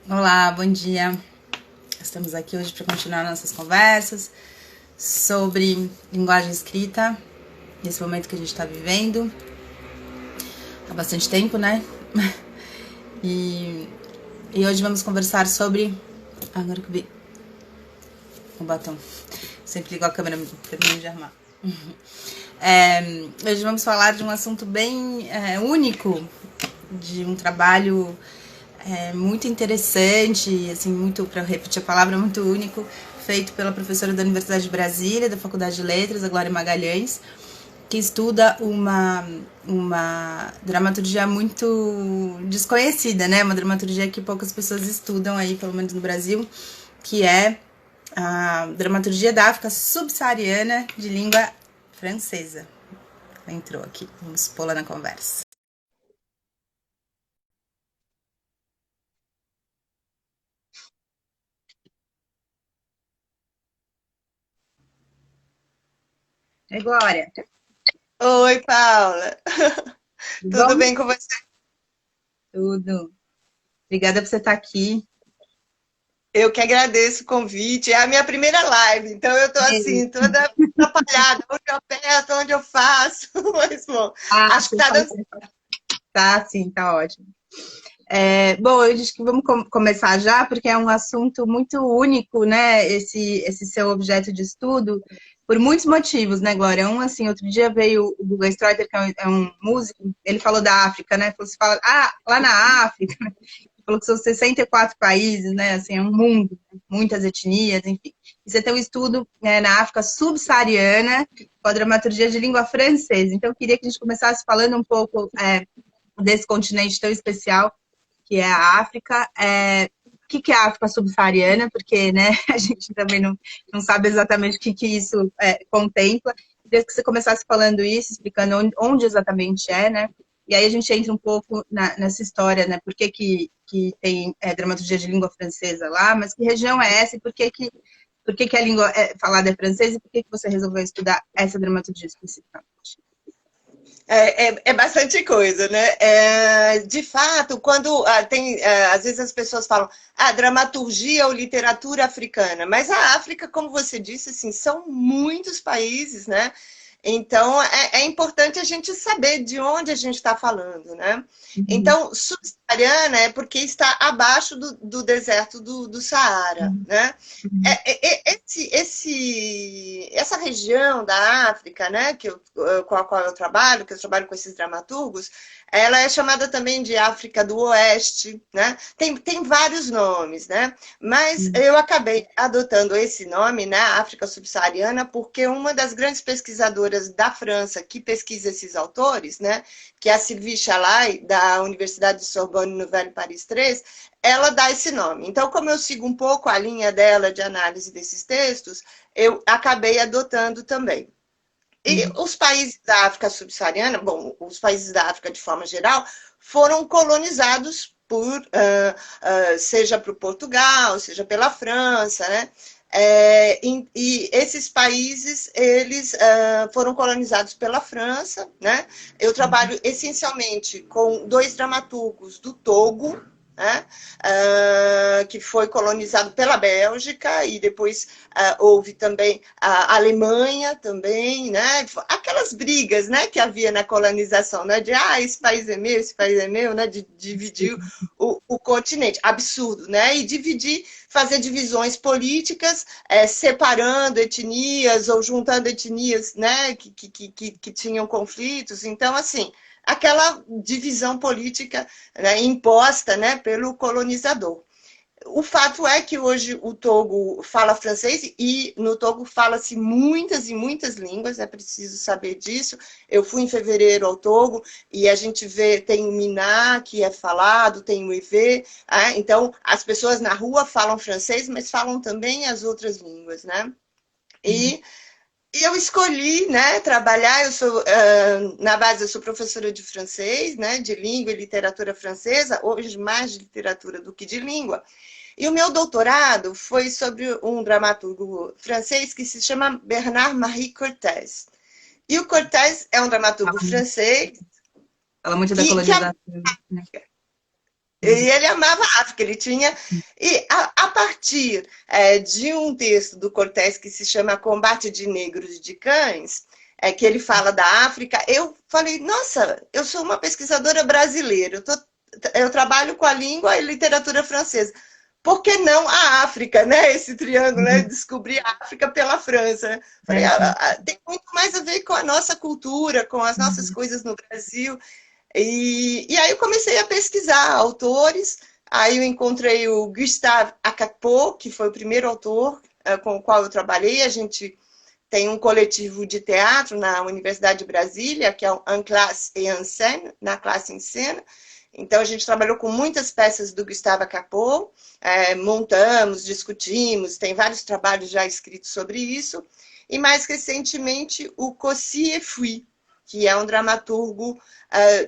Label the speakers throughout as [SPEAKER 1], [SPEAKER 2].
[SPEAKER 1] Olá, bom dia. Estamos aqui hoje para continuar nossas conversas sobre linguagem escrita, nesse momento que a gente está vivendo. Há bastante tempo, né? E, e hoje vamos conversar sobre... Agora que eu vi o batom. Sempre ligo a câmera, termino de arrumar. Hoje vamos falar de um assunto bem único, de um trabalho muito interessante, assim, muito, para repetir a palavra, muito único, feito pela professora da Universidade de Brasília, da Faculdade de Letras, a Glória Magalhães, que estuda uma dramaturgia muito desconhecida, né? Uma dramaturgia que poucas pessoas estudam aí, pelo menos no Brasil, que é a dramaturgia da África subsaariana de língua francesa. Ela entrou aqui, vamos pô-la na conversa. Oi, Glória.
[SPEAKER 2] Oi, Paula.
[SPEAKER 1] Tudo
[SPEAKER 2] Tudo
[SPEAKER 1] bom?
[SPEAKER 2] bem com você?
[SPEAKER 1] Tudo. Obrigada por você estar aqui.
[SPEAKER 2] Eu que agradeço o convite. É a minha primeira live, então eu tô assim, toda atrapalhada, onde eu aperto, onde eu faço. Mas, bom,
[SPEAKER 1] Ah,
[SPEAKER 2] acho que
[SPEAKER 1] você
[SPEAKER 2] tá
[SPEAKER 1] faz.
[SPEAKER 2] dando.
[SPEAKER 1] Tá, sim, tá ótimo. Bom, eu acho que vamos começar já, porque é um assunto muito único, né? Esse seu objeto de estudo, por muitos motivos, né, Glória? Assim, outro dia veio o Guga Streuter, que é um músico, ele falou da África, né? Você fala, lá na África, falou que são 64 países, né? Assim, é um mundo, muitas etnias, enfim. E você tem um estudo na África subsaariana, com a dramaturgia de língua francesa. Então, eu queria que a gente começasse falando um pouco desse continente tão especial que é a África. O que é a África subsaariana? Porque, né, a gente também não sabe exatamente o que isso contempla. Desde que você começasse falando isso, explicando onde exatamente é, né? E aí a gente entra um pouco nessa história, né? Por que tem dramaturgia de língua francesa lá, mas que região é essa e por que a língua falada é francesa e por que você resolveu estudar essa dramaturgia especificamente?
[SPEAKER 2] É bastante coisa, né? De fato, quando às vezes as pessoas falam dramaturgia ou literatura africana, mas a África, como você disse, assim, são muitos países, né? Então é importante a gente saber de onde a gente está falando, né?
[SPEAKER 1] Uhum,
[SPEAKER 2] Então, subsaariana é porque está abaixo do deserto do Saara,
[SPEAKER 1] uhum,
[SPEAKER 2] né?
[SPEAKER 1] uhum,
[SPEAKER 2] Essa região da África, né, com a qual eu trabalho, que eu trabalho com esses dramaturgos, ela é chamada também de África do Oeste, né? Tem vários nomes, né? Mas
[SPEAKER 1] uhum,
[SPEAKER 2] eu acabei adotando esse nome, né, África Subsaariana, porque uma das grandes pesquisadoras da França que pesquisa esses autores, né, que é a Sylvie Chalai, da Universidade de Sorbonne Nouvelle Paris 3, ela dá esse nome. Então, como eu sigo um pouco a linha dela de análise desses textos, eu acabei adotando também. E
[SPEAKER 1] uhum,
[SPEAKER 2] os países da África subsaariana, bom, os países da África de forma geral, foram colonizados seja por Portugal, seja pela França, né? E esses países eles foram colonizados pela França, né? Eu trabalho essencialmente com dois dramaturgos do Togo, né? Que foi colonizado pela Bélgica e depois houve também a Alemanha também, né? Aquelas brigas, né, que havia na colonização, né? De esse país é meu, esse país é meu, né? De dividir
[SPEAKER 1] sim,
[SPEAKER 2] o continente, absurdo, né? E dividir, fazer divisões políticas, separando etnias ou juntando etnias, né? Que tinham conflitos. Então, assim, aquela divisão política, né, imposta, né, pelo colonizador. O fato é que hoje o Togo fala francês e no Togo fala-se muitas e muitas línguas, é preciso saber disso. Eu fui em fevereiro ao Togo e a gente vê, tem o Miná, que é falado, tem o EV, então as pessoas na rua falam francês, mas falam também as outras línguas, né?
[SPEAKER 1] uhum,
[SPEAKER 2] E eu escolhi, né, trabalhar, na base, eu sou professora de francês, né, de língua e literatura francesa, hoje mais de literatura do que de língua. E o meu doutorado foi sobre um dramaturgo francês que se chama Bernard-Marie Cortès. E o Cortès é um dramaturgo
[SPEAKER 1] fala,
[SPEAKER 2] francês
[SPEAKER 1] fala muito da
[SPEAKER 2] que
[SPEAKER 1] colonização, né?
[SPEAKER 2] E ele amava a África, ele tinha... E a partir de um texto do Cortés que se chama Combate de Negros e de Cães, que ele fala da África, eu falei, nossa, eu sou uma pesquisadora brasileira, eu trabalho com a língua e literatura francesa. Por que não a África, né? Esse triângulo, né? Descobrir a África pela França. Falei, tem muito mais a ver com a nossa cultura, com as nossas coisas no Brasil. E aí eu comecei a pesquisar autores, aí eu encontrei o Gustave Akapo, que foi o primeiro autor com o qual eu trabalhei. A gente tem um coletivo de teatro na Universidade de Brasília, que é o En Classe et en Scène, na classe em cena. Então, a gente trabalhou com muitas peças do Gustave Akapo, montamos, discutimos, tem vários trabalhos já escritos sobre isso. E, mais recentemente, o Kossi Efui, que é um dramaturgo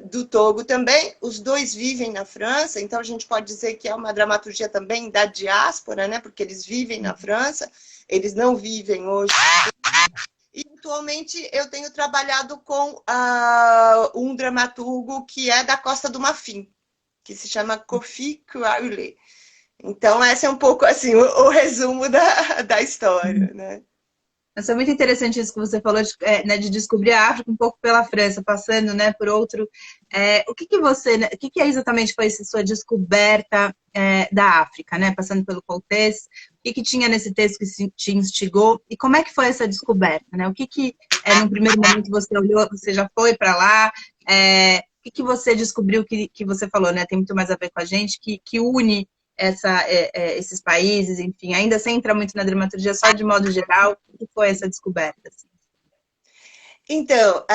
[SPEAKER 2] do Togo também. Os dois vivem na França, então a gente pode dizer que é uma dramaturgia também da diáspora, né? Porque eles vivem na França, eles não vivem hoje. E atualmente eu tenho trabalhado com um dramaturgo que é da Costa do Marfim, que se chama Kofi Kouaoulé. Então, esse é um pouco assim o resumo da história, né?
[SPEAKER 1] Mas é muito interessante isso que você falou de descobrir a África um pouco pela França, passando, né, por outro. O que exatamente foi essa sua descoberta da África, né, passando pelo Cortés? O que tinha nesse texto que te instigou? E como é que foi essa descoberta, né? O que no primeiro momento você olhou, você já foi para lá? O que você descobriu que você falou, né? Tem muito mais a ver com a gente, que une esses países, enfim, ainda sem entrar muito na dramaturgia, só de modo geral, o que foi essa descoberta? Assim?
[SPEAKER 2] Então,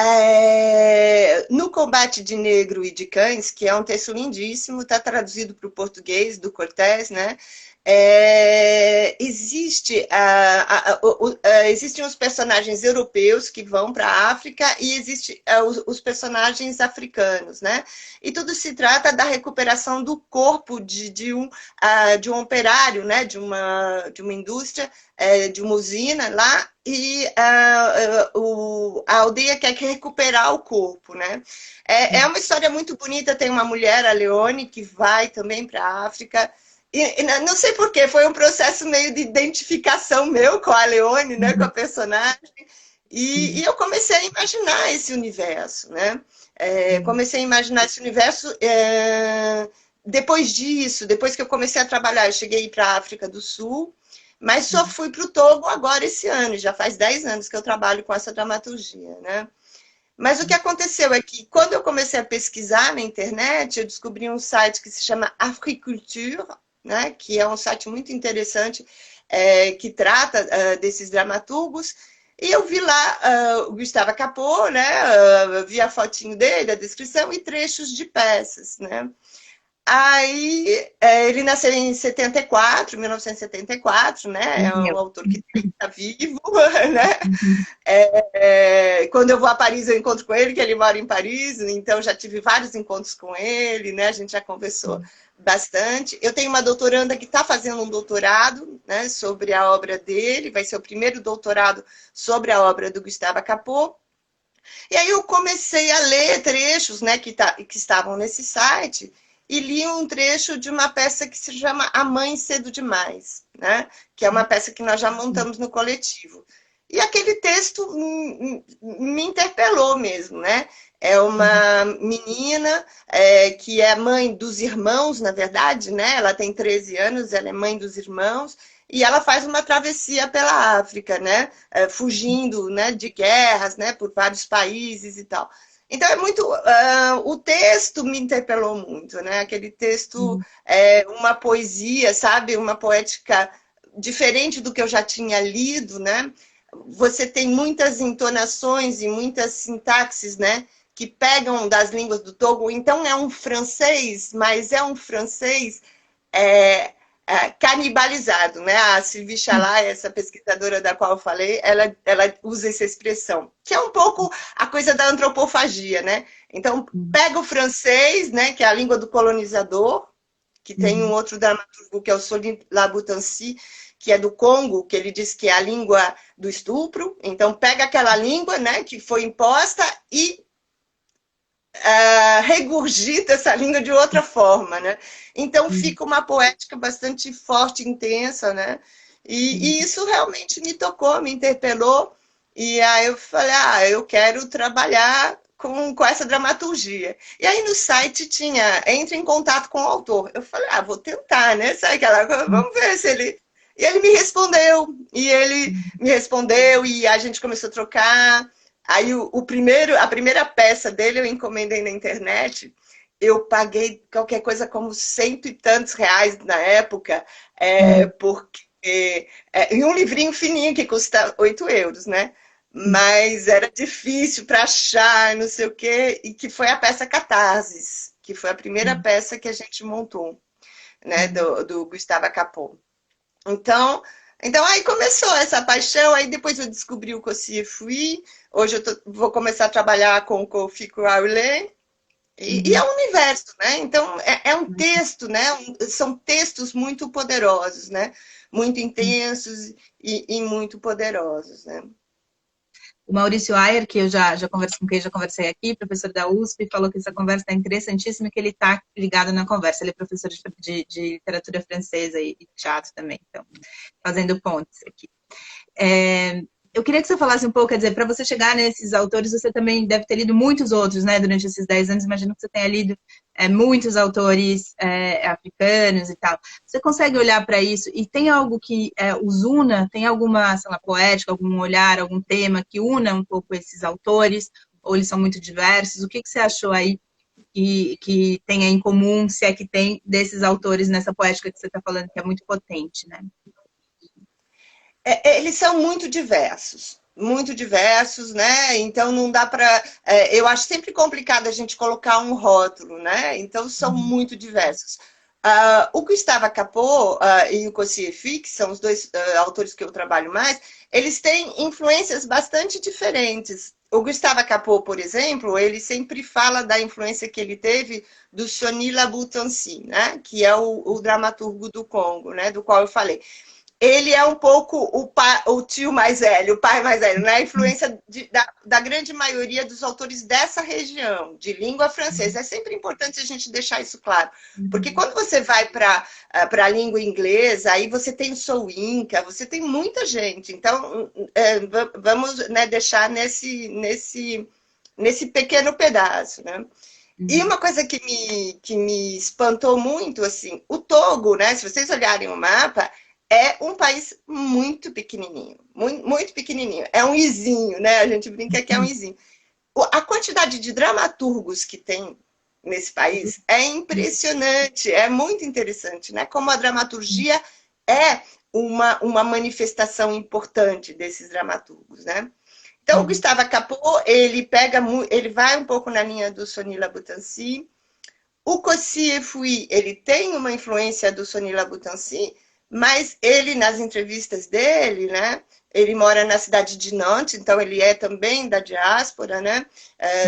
[SPEAKER 2] no Combate de Negro e de Cães, que é um texto lindíssimo, está traduzido para o português, do Cortés, né? Existem os personagens europeus que vão para a África e existem os personagens africanos, né? E tudo se trata da recuperação do corpo de um operário, né? De uma indústria, de uma usina lá, e a aldeia quer recuperar o corpo, né? É uma história muito bonita, tem uma mulher, a Leone, que vai também para a África. E não sei porquê, foi um processo meio de identificação meu com a Leone, né, com a personagem, e eu comecei a imaginar esse universo, né? Comecei a imaginar esse universo. Depois disso, depois que eu comecei a trabalhar, eu cheguei para a África do Sul, mas só fui para o Togo agora esse ano, já faz 10 anos que eu trabalho com essa dramaturgia, né? Mas o que aconteceu é que, quando eu comecei a pesquisar na internet, eu descobri um site que se chama Africulture, né, que é um site muito interessante, que trata desses dramaturgos, e eu vi lá o Gustave Akapo, né, vi a fotinho dele, a descrição, e trechos de peças, né? Aí, ele nasceu em 74, 1974, né? É um autor que está vivo, né? Quando eu vou a Paris, eu encontro com ele, que ele mora em Paris, então já tive vários encontros com ele, né? A gente já conversou bastante. Eu tenho uma doutoranda que está fazendo um doutorado, né, sobre a obra dele, vai ser o primeiro doutorado sobre a obra do Gustave Akapo. E aí eu comecei a ler trechos, né, que estavam nesse site, e li um trecho de uma peça que se chama A Mãe Cedo Demais, né? Que é uma peça que nós já montamos no coletivo. E aquele texto me interpelou mesmo, né? É uma menina que é mãe dos irmãos, na verdade, né? Ela tem 13 anos, ela é mãe dos irmãos, e ela faz uma travessia pela África, né? Fugindo, né, de guerras, né, por vários países e tal. Então, é muito... o texto me interpelou muito, né? Aquele texto é uma poesia, sabe? Uma poética diferente do que eu já tinha lido, né? Você tem muitas entonações e muitas sintaxes, né? Que pegam das línguas do Togo. Então, é um francês, mas é um francês... canibalizado, né? A Sylvie Chalai, essa pesquisadora da qual eu falei, ela usa essa expressão, que é um pouco a coisa da antropofagia, né? Então, pega o francês, né, que é a língua do colonizador, que tem um outro dramaturgo, que é o Solim Labutancy, que é do Congo, que ele diz que é a língua do estupro. Então, pega aquela língua, né, que foi imposta e regurgita essa língua de outra forma, né? Então fica uma poética bastante forte, intensa, né? E isso realmente me tocou, me interpelou. E aí eu falei, eu quero trabalhar com essa dramaturgia. E aí no site tinha, entre em contato com o autor. Eu falei, vou tentar, né? Sabe aquela coisa? Vamos ver se ele... E ele me respondeu, e a gente começou a trocar. Aí a primeira peça dele eu encomendei na internet, eu paguei qualquer coisa como cento e tantos reais na época, porque e um livrinho fininho que custa 8 euros, né? Mas era difícil para achar, não sei o quê, e que foi a peça Catarses, que foi a primeira peça que a gente montou, né, do Gustavo Capot. Então aí começou essa paixão, aí depois eu descobri o Cossí Fui, hoje vou começar a trabalhar com o Kofi Kouaulé, e é um universo, né? Então é um texto, né? São textos muito poderosos, né? Muito intensos e muito poderosos, né?
[SPEAKER 1] O Maurício Ayer, que eu já conversei com quem já conversei aqui, professor da USP, falou que essa conversa é interessantíssima e que ele está ligado na conversa. Ele é professor de literatura francesa e teatro também, então, fazendo pontes aqui. Eu queria que você falasse um pouco, quer dizer, para você chegar nesses autores, você também deve ter lido muitos outros, né, durante esses 10 anos, imagino que você tenha lido muitos autores africanos e tal. Você consegue olhar para isso e tem algo que os una, tem alguma, sei lá, poética, algum olhar, algum tema que una um pouco esses autores, ou eles são muito diversos? O que você achou aí que tenha em comum, se é que tem, desses autores nessa poética que você está falando, que é muito potente, né?
[SPEAKER 2] Eles são muito diversos, né? Então não dá para. Eu acho sempre complicado a gente colocar um rótulo, né? Então são muito diversos. O Gustavo Capot e o Cossí Fui, que são os dois autores que eu trabalho mais, eles têm influências bastante diferentes. O Gustavo Capot, por exemplo, ele sempre fala da influência que ele teve do Sonny Labutancy, né? Que é o dramaturgo do Congo, né? Do qual eu falei. Ele é um pouco o tio mais velho, o pai mais velho, né? A influência da grande maioria dos autores dessa região, de língua francesa. É sempre importante a gente deixar isso claro, porque quando você vai para a língua inglesa, aí você tem o Soinka, você tem muita gente. Então, vamos, né, deixar nesse pequeno pedaço, né? E uma coisa que me espantou muito, assim, o Togo, né? Se vocês olharem o mapa, é um país muito pequenininho, muito pequenininho. É um izinho, né? A gente brinca que é um izinho. A quantidade de dramaturgos que tem nesse país é impressionante, é muito interessante, né? Como a dramaturgia é uma manifestação importante desses dramaturgos, né? Então, o Gustavo Capot, ele vai um pouco na linha do Sonny Labutancy. O Cossí Fui, ele tem uma influência do Sonny Labutancy, mas ele, nas entrevistas dele, né, ele mora na cidade de Nantes, então ele é também da diáspora, né?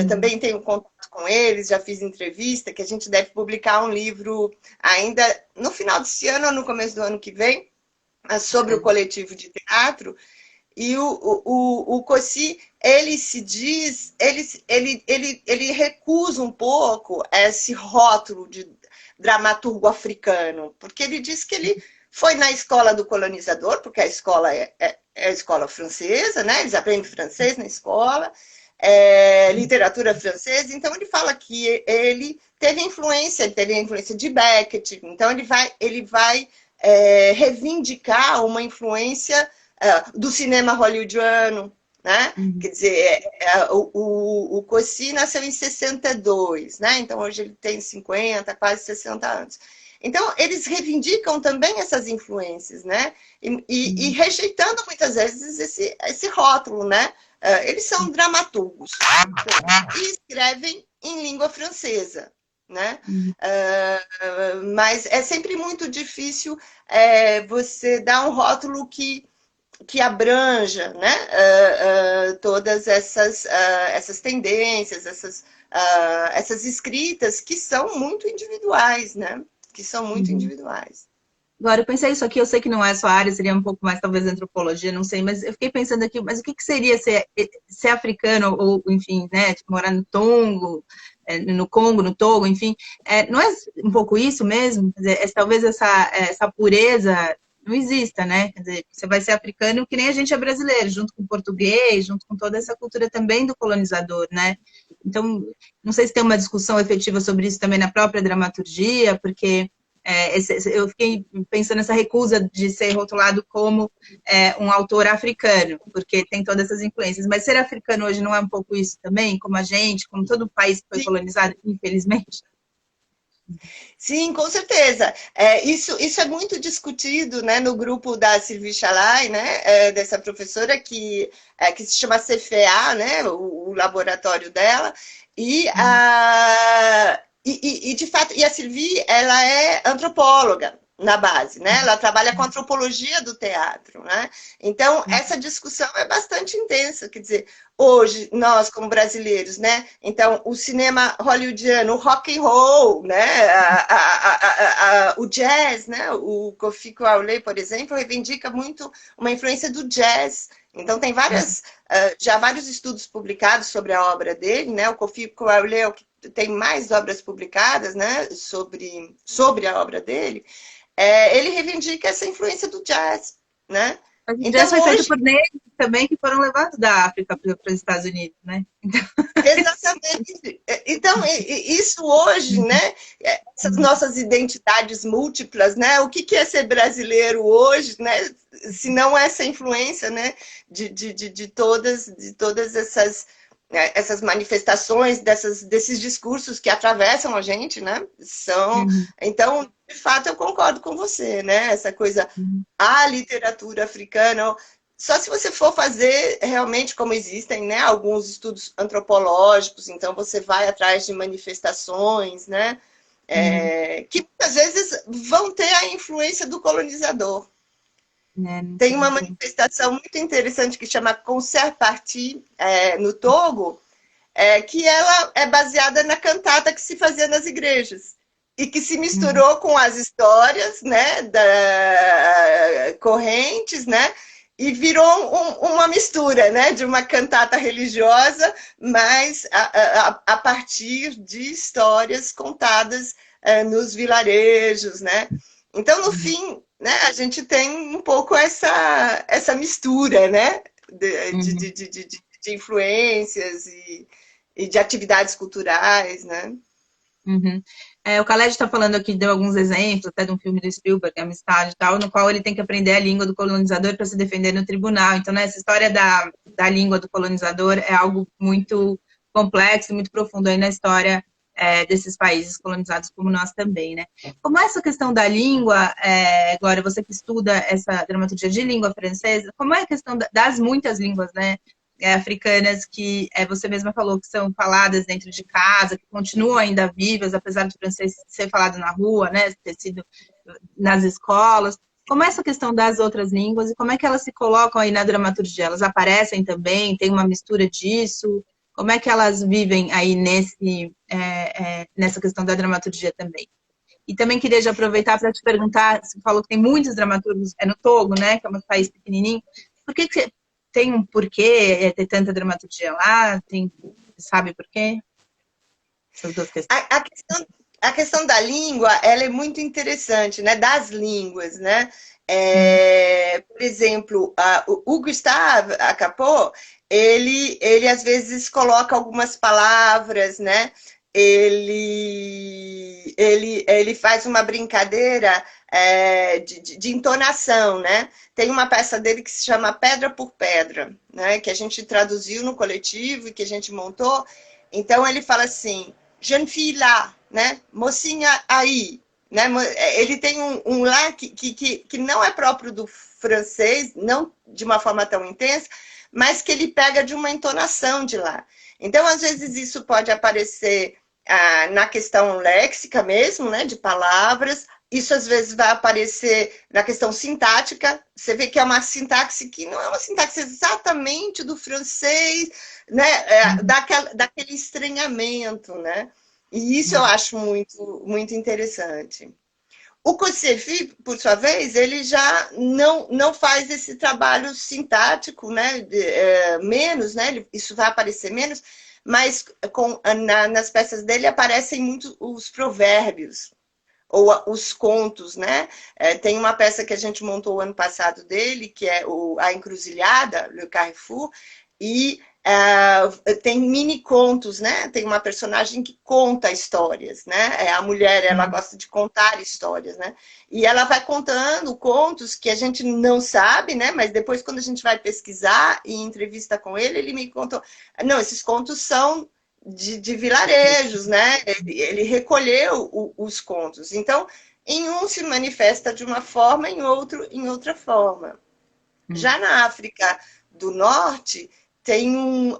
[SPEAKER 2] Também tenho contato com eles, já fiz entrevista, que a gente deve publicar um livro ainda no final desse ano ou no começo do ano que vem, sobre o coletivo de teatro. E o Cossí, ele se diz, ele recusa um pouco esse rótulo de dramaturgo africano, porque ele diz que ele foi na escola do colonizador, porque a escola é a escola francesa, né? Eles aprendem francês na escola, literatura francesa, então ele fala que ele teve influência de Beckett, então ele vai reivindicar uma influência do cinema hollywoodiano, né? Quer dizer, o Cossí nasceu em 62, né? Então hoje ele tem 50, quase 60 anos. Então, eles reivindicam também essas influências, né? E rejeitando muitas vezes esse rótulo, né? Eles são dramaturgos e escrevem em língua francesa, né? Mas é sempre muito difícil você dar um rótulo que abranja, né? Todas essas tendências, essas escritas que são muito individuais, né? Que são muito individuais.
[SPEAKER 1] Agora, eu pensei isso aqui, eu sei que não é a sua área, seria um pouco mais, talvez, antropologia, não sei, mas eu fiquei pensando aqui, mas o que seria ser africano, ou, enfim, né, tipo, morar no Tongo, no Congo, no Togo, enfim. Não é um pouco isso mesmo? Quer dizer, talvez essa pureza não exista, né? Quer dizer, você vai ser africano que nem a gente é brasileiro, junto com o português, junto com toda essa cultura também do colonizador, né? Então, não sei se tem uma discussão efetiva sobre isso também na própria dramaturgia, porque eu fiquei pensando nessa recusa de ser rotulado como um autor africano, porque tem todas essas influências. Mas ser africano hoje não é um pouco isso também, como a gente, como todo país que foi colonizado, infelizmente?
[SPEAKER 2] Sim, com certeza. Isso é muito discutido, né, no grupo da Sylvie Chalai, né, dessa professora que se chama CFA, né, o laboratório dela, e de fato, e a Sylvie, ela é antropóloga na base, né? Ela trabalha com antropologia do teatro, né? Então, essa discussão é bastante intensa, quer dizer, hoje, nós como brasileiros, né? Então, o cinema hollywoodiano, o rock and roll, né? O jazz, né? O Kofi Kuaule, por exemplo, reivindica muito uma influência do jazz. Então, tem já vários estudos publicados sobre a obra dele, né? O Kofi Kuaule é o que tem mais obras publicadas, né? Sobre a obra dele. Ele reivindica essa influência do jazz, né?
[SPEAKER 1] O jazz foi feito por negros também que foram levados da África para os Estados Unidos, né?
[SPEAKER 2] Exatamente. Então, isso hoje, né? Essas nossas identidades múltiplas, né? O que é ser brasileiro hoje, né? Se não essa influência, né? De todas essas manifestações, desses discursos que atravessam a gente, né? Então, de fato, eu concordo com você, né? Essa coisa, a literatura africana. Só se você for fazer realmente, como existem, né, alguns estudos antropológicos, então você vai atrás de manifestações, né, que muitas vezes vão ter a influência do colonizador. Tem uma manifestação muito interessante que chama Concert Party no Togo, que ela é baseada na cantata que se fazia nas igrejas e que se misturou com as histórias, né, correntes, né, e virou uma mistura, né, de uma cantata religiosa, mas a partir de histórias contadas nos vilarejos, né? Então, no fim, né, a gente tem um pouco essa mistura, né, de influências e de atividades culturais, né?
[SPEAKER 1] O Khaled está falando aqui, deu alguns exemplos, até de um filme do Spielberg, Amistade e tal, no qual ele tem que aprender a língua do colonizador para se defender no tribunal. Então, né, essa história da língua do colonizador é algo muito complexo, muito profundo aí na história desses países colonizados como nós também, né? Como é essa questão da língua, Glória, você que estuda essa dramaturgia de língua francesa, como é a questão das muitas línguas, né? Africanas que você mesma falou que são faladas dentro de casa, que continuam ainda vivas, apesar do francês ser falado na rua, né, ter sido nas escolas. Como é essa questão das outras línguas e como é que elas se colocam aí na dramaturgia? Elas aparecem também? Tem uma mistura disso? Como é que elas vivem aí nessa questão da dramaturgia também? E também queria já aproveitar para te perguntar, você falou que tem muitos dramaturgos, no Togo, né, que é um país pequenininho, por que você tem um porquê ter tanta dramaturgia lá? Sabe por quê? Essas duas questões.
[SPEAKER 2] A questão da língua, ela é muito interessante, né? Das línguas, né? Por exemplo, o Gustave Acapó, ele às vezes coloca algumas palavras, né? Ele faz uma brincadeira de entonação, né? Tem uma peça dele que se chama Pedra por Pedra, né? Que a gente traduziu no coletivo e que a gente montou. Então ele fala assim, jeune fille là, né? Mocinha aí, né? Ele tem um lá que não é próprio do francês, não de uma forma tão intensa, mas que ele pega de uma entonação de lá. Então, às vezes, isso pode aparecer na questão léxica mesmo, né? De palavras. Isso, às vezes, vai aparecer na questão sintática. Você vê que é uma sintaxe que não é uma sintaxe exatamente do francês, né? Daquele estranhamento, né? E isso eu acho muito, muito interessante. O Kosefi, por sua vez, ele já não faz esse trabalho sintático, né? Menos, né? Isso vai aparecer menos, mas nas peças dele aparecem muito os provérbios, ou os contos, né? Tem uma peça que a gente montou ano passado dele, que é A Encruzilhada, Le Carrefour, e tem mini contos, né? Tem uma personagem que conta histórias, né? A mulher, ela gosta de contar histórias, né? E ela vai contando contos que a gente não sabe, né? Mas depois, quando a gente vai pesquisar e entrevista com ele, ele me contou, não, esses contos são de vilarejos, né? Ele recolheu os contos. Então, em um se manifesta de uma forma, em outro, em outra forma. Já na África do Norte, tem um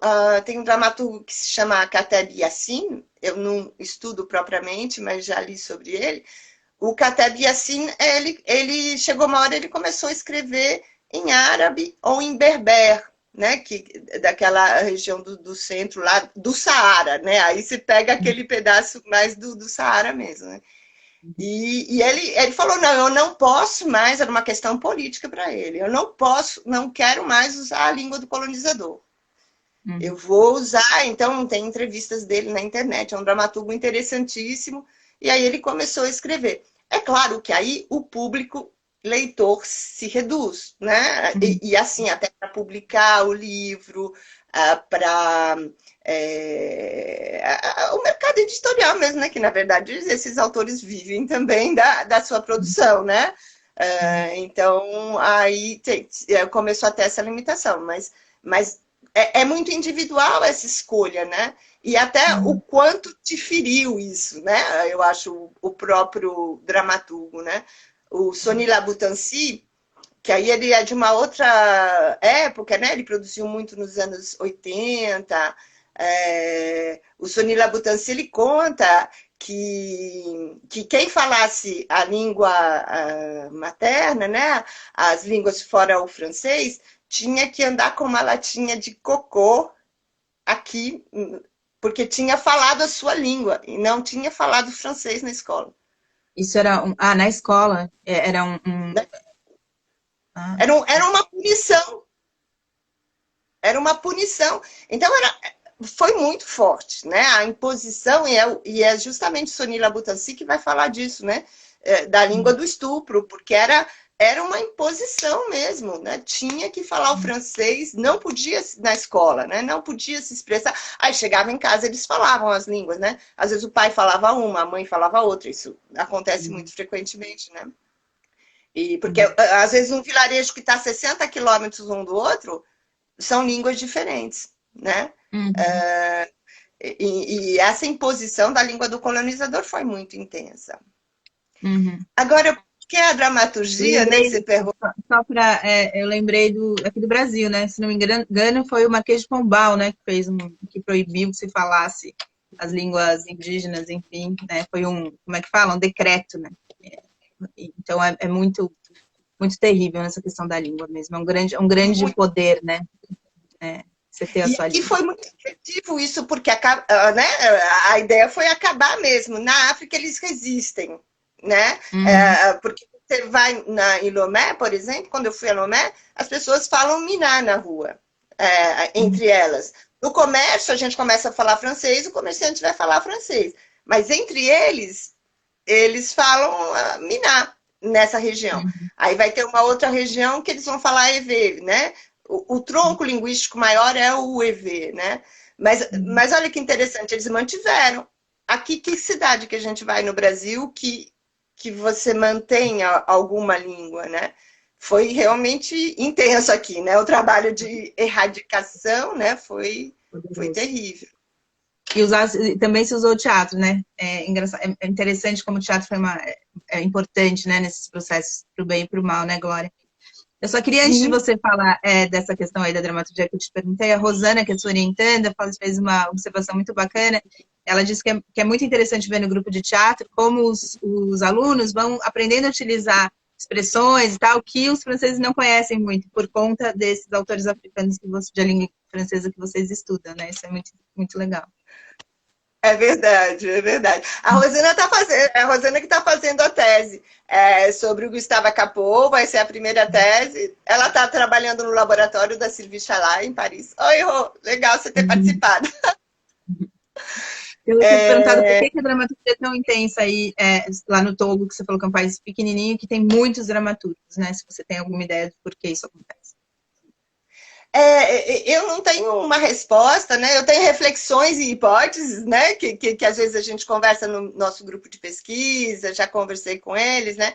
[SPEAKER 2] dramaturgo que se chama Kateb Yassin, eu não estudo propriamente, mas já li sobre ele. O Kateb Yassin, ele chegou uma hora, ele começou a escrever em árabe ou em berber, né, daquela região do centro lá, do Saara, né? Aí se pega aquele pedaço mais do Saara mesmo, né? E ele falou, não, eu não posso mais, era uma questão política para ele, eu não quero mais usar a língua do colonizador. Eu vou usar, então tem entrevistas dele na internet, é um dramaturgo interessantíssimo, e aí ele começou a escrever. É claro que aí o público leitor se reduz, né? E assim, até para publicar o livro, para o mercado editorial mesmo, né? Que na verdade esses autores vivem também da sua produção, né? Então aí começou a ter essa limitação, mas é muito individual essa escolha, né? E até o quanto te feriu isso, né? Eu acho o próprio dramaturgo, né? O Sonny Labutancy, que aí ele é de uma outra época, né? Ele produziu muito nos anos 80. O Sonny Labutancy, ele conta que quem falasse a língua materna, né? As línguas fora o francês, tinha que andar com uma latinha de cocô aqui, porque tinha falado a sua língua e não tinha falado francês na escola.
[SPEAKER 1] Isso era na escola era
[SPEAKER 2] Era uma punição. Era uma punição. Então foi muito forte, né? A imposição, e é justamente Sonny Labutancy que vai falar disso, né? Da língua do estupro, porque era uma imposição mesmo, né? Tinha que falar o francês, não podia na escola, né? Não podia se expressar. Aí chegava em casa, eles falavam as línguas, né? Às vezes o pai falava uma, a mãe falava outra. Isso acontece muito frequentemente, né? E porque às vezes um vilarejo que está a 60 quilômetros um do outro são línguas diferentes, né? E essa imposição da língua do colonizador foi muito intensa. Agora, que é a dramaturgia, né? Você pergunta.
[SPEAKER 1] Só para eu lembrei aqui do Brasil, né? Se não me engano, foi o Marquês de Pombal, né? Que proibiu que se falasse as línguas indígenas, enfim, né? Foi como é que fala? Um decreto, né? Então é muito, muito terrível essa questão da língua mesmo. É um grande poder, né? Você ter a sua língua.
[SPEAKER 2] E foi muito efetivo isso, porque né? A ideia foi acabar mesmo. Na África eles resistem, né? Porque você vai em Lomé, por exemplo, quando eu fui a Lomé, as pessoas falam miná na rua, entre elas. No comércio, a gente começa a falar francês, o comerciante vai falar francês. Mas entre eles falam miná nessa região. Aí vai ter uma outra região que eles vão falar EV, né? O tronco linguístico maior é o EV, né? Mas olha que interessante, eles mantiveram. Aqui, que cidade que a gente vai no Brasil que você mantenha alguma língua, né? Foi realmente intenso aqui, né? O trabalho de erradicação, né? Foi terrível.
[SPEAKER 1] E também se usou o teatro, né? É interessante como o teatro foi importante, né? Nesses processos pro bem e pro mal, né, Glória? Eu só queria, antes de você falar dessa questão aí da dramaturgia que eu te perguntei, a Rosana, que é sua orientanda, fez uma observação muito bacana. Ela disse que é muito interessante ver no grupo de teatro como os alunos vão aprendendo a utilizar expressões e tal, que os franceses não conhecem muito, por conta desses autores africanos de língua francesa que vocês estudam, né? Isso é muito, muito legal.
[SPEAKER 2] É verdade, é verdade. A Rosana que está fazendo a tese sobre o Gustave Capot, vai ser a primeira tese. Ela está trabalhando no laboratório da Sylvie Chalat, em Paris. Oi, Rô, legal você ter participado.
[SPEAKER 1] Eu tinha te perguntado por que que a dramaturgia é tão intensa aí, lá no Togo, que você falou que é um país pequenininho, que tem muitos dramaturgos, né? Se você tem alguma ideia de por que isso acontece.
[SPEAKER 2] Eu não tenho uma resposta, né? Eu tenho reflexões e hipóteses, né? Que às vezes a gente conversa no nosso grupo de pesquisa, já conversei com eles, né?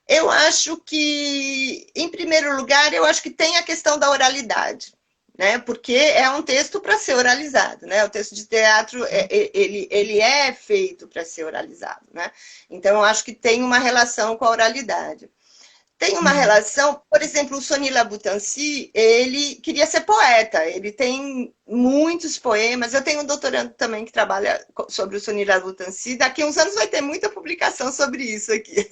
[SPEAKER 2] Eu acho que, em primeiro lugar, eu acho que tem a questão da oralidade, né? Porque é um texto para ser oralizado, né? O texto de teatro, ele é feito para ser oralizado, né? Então, eu acho que tem uma relação com a oralidade. Tem uma relação, por exemplo, o Sony Labutancy, ele queria ser poeta, ele tem muitos poemas. Eu tenho um doutorando também que trabalha sobre o Sony Labutancy. Daqui a uns anos vai ter muita publicação sobre isso aqui.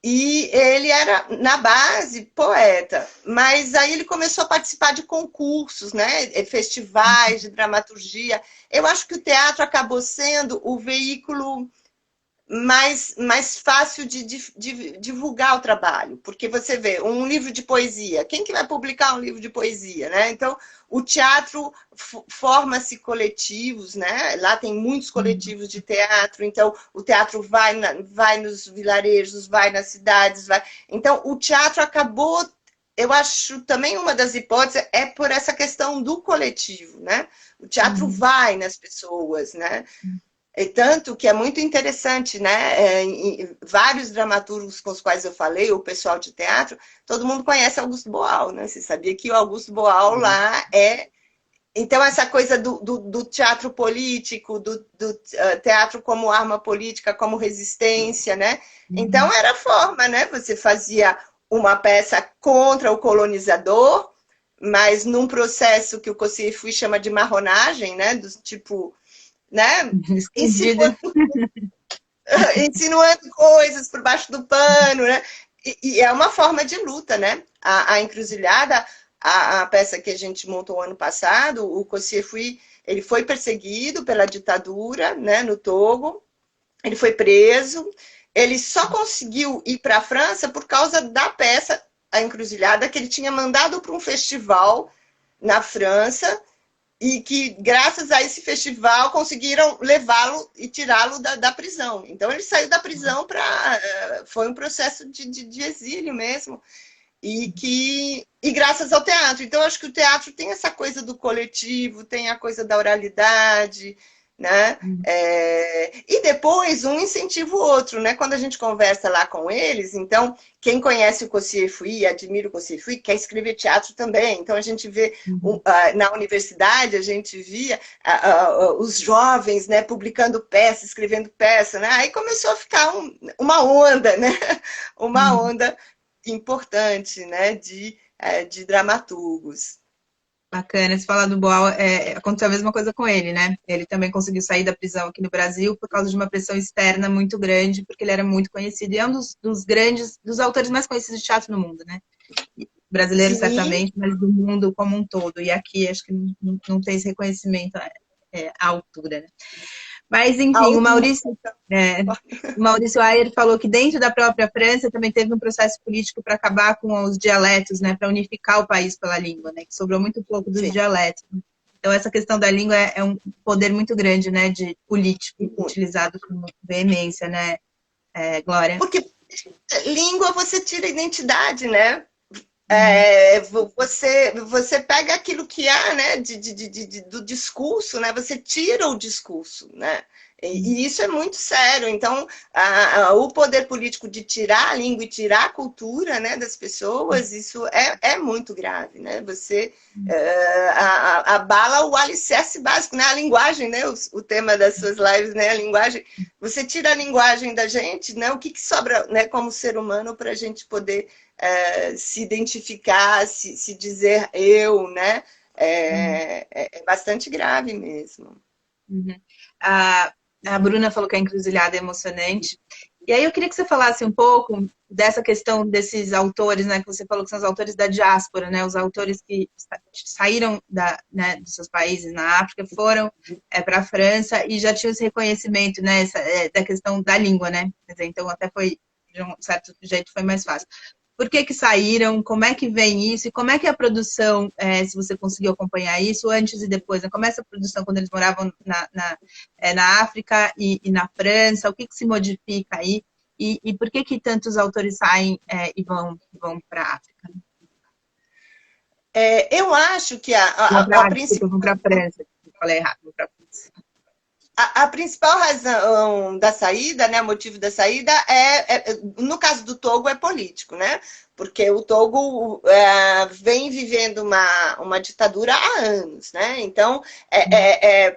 [SPEAKER 2] E ele era, na base, poeta, mas aí ele começou a participar de concursos, né? Festivais de dramaturgia. Eu acho que o teatro acabou sendo o veículo mais fácil de divulgar o trabalho, porque você vê um livro de poesia, quem que vai publicar um livro de poesia, né? Então, o teatro forma-se coletivos, né? Lá tem muitos coletivos de teatro, então o teatro vai nos vilarejos, vai nas cidades, vai. Então, o teatro acabou, eu acho também uma das hipóteses é por essa questão do coletivo, né? O teatro vai nas pessoas, né? E tanto que é muito interessante, né? Vários dramaturgos com os quais eu falei, o pessoal de teatro, todo mundo conhece Augusto Boal, né? Você sabia que o Augusto Boal lá é. Então, essa coisa do teatro político, do teatro como arma política, como resistência, né? Então, era a forma, né? Você fazia uma peça contra o colonizador, mas num processo que o Kossieff chama de marronagem, né? Do tipo, né?
[SPEAKER 1] Escondida.
[SPEAKER 2] Insinuando coisas por baixo do pano, né? E é uma forma de luta, né? A Encruzilhada, a peça que a gente montou ano passado, o Kossieff, ele foi perseguido pela ditadura, né, no Togo, ele foi preso, ele só conseguiu ir para a França por causa da peça A Encruzilhada, que ele tinha mandado para um festival na França, e que, graças a esse festival, conseguiram levá-lo e tirá-lo da prisão. Então, ele saiu da prisão para... Foi um processo de exílio mesmo. E graças ao teatro. Então, eu acho que o teatro tem essa coisa do coletivo, tem a coisa da oralidade, né? E depois um incentiva o outro, né? Quando a gente conversa lá com eles, então, quem conhece o Kossieff, admira o Kossieff, quer escrever teatro também. Então, a gente vê na universidade, a gente via os jovens, né, publicando peça, escrevendo peça, né? Aí começou a ficar uma onda, né? Uma onda importante, né, de dramaturgos.
[SPEAKER 1] Bacana, você falar do Boal, aconteceu a mesma coisa com ele, né? Ele também conseguiu sair da prisão aqui no Brasil por causa de uma pressão externa muito grande, porque ele era muito conhecido e é um dos autores mais conhecidos de teatro no mundo, né? Brasileiro,
[SPEAKER 2] Sim.
[SPEAKER 1] Certamente, mas do mundo como um todo. E aqui acho que não tem esse reconhecimento à altura, né? Mas, enfim, o Maurício Ayer falou que dentro da própria França também teve um processo político para acabar com os dialetos, né, para unificar o país pela língua, né, que sobrou muito pouco dos dialetos. Então, essa questão da língua é um poder muito grande, né, de político, utilizado com veemência, né, Glória?
[SPEAKER 2] Porque língua você tira a identidade, né? Você pega aquilo que há, né, do discurso, né? Você tira o discurso, né? E isso é muito sério. Então, o poder político de tirar a língua e tirar a cultura, né, das pessoas, isso é muito grave, né? Você abala o alicerce básico, né? A linguagem, né? O tema das suas lives, né? A linguagem. Você tira a linguagem da gente, né? O que sobra, né, como ser humano para a gente poder se identificar, se dizer eu, né? É bastante grave mesmo.
[SPEAKER 1] A Bruna falou que a encruzilhada é emocionante. E aí eu queria que você falasse um pouco dessa questão desses autores, né? Que você falou que são os autores da diáspora, né? Os autores que saíram dos seus países na África, foram para a França e já tinham esse reconhecimento, né? Da questão da língua, né? Quer dizer, então até foi, de um certo jeito, foi mais fácil. por que que saíram, como é que vem isso, e como é que é a produção, se você conseguiu acompanhar isso, antes e depois, né? Como é essa produção quando eles moravam na África e na França, o que que se modifica aí, e por que que tantos autores saem e vão para a África?
[SPEAKER 2] Eu acho que
[SPEAKER 1] Desculpa, vão para a França, falei errado, vão para a França.
[SPEAKER 2] A principal razão da saída, né, o motivo da saída no caso do Togo, é político, né? Porque o Togo vem vivendo uma ditadura há anos, né? Então,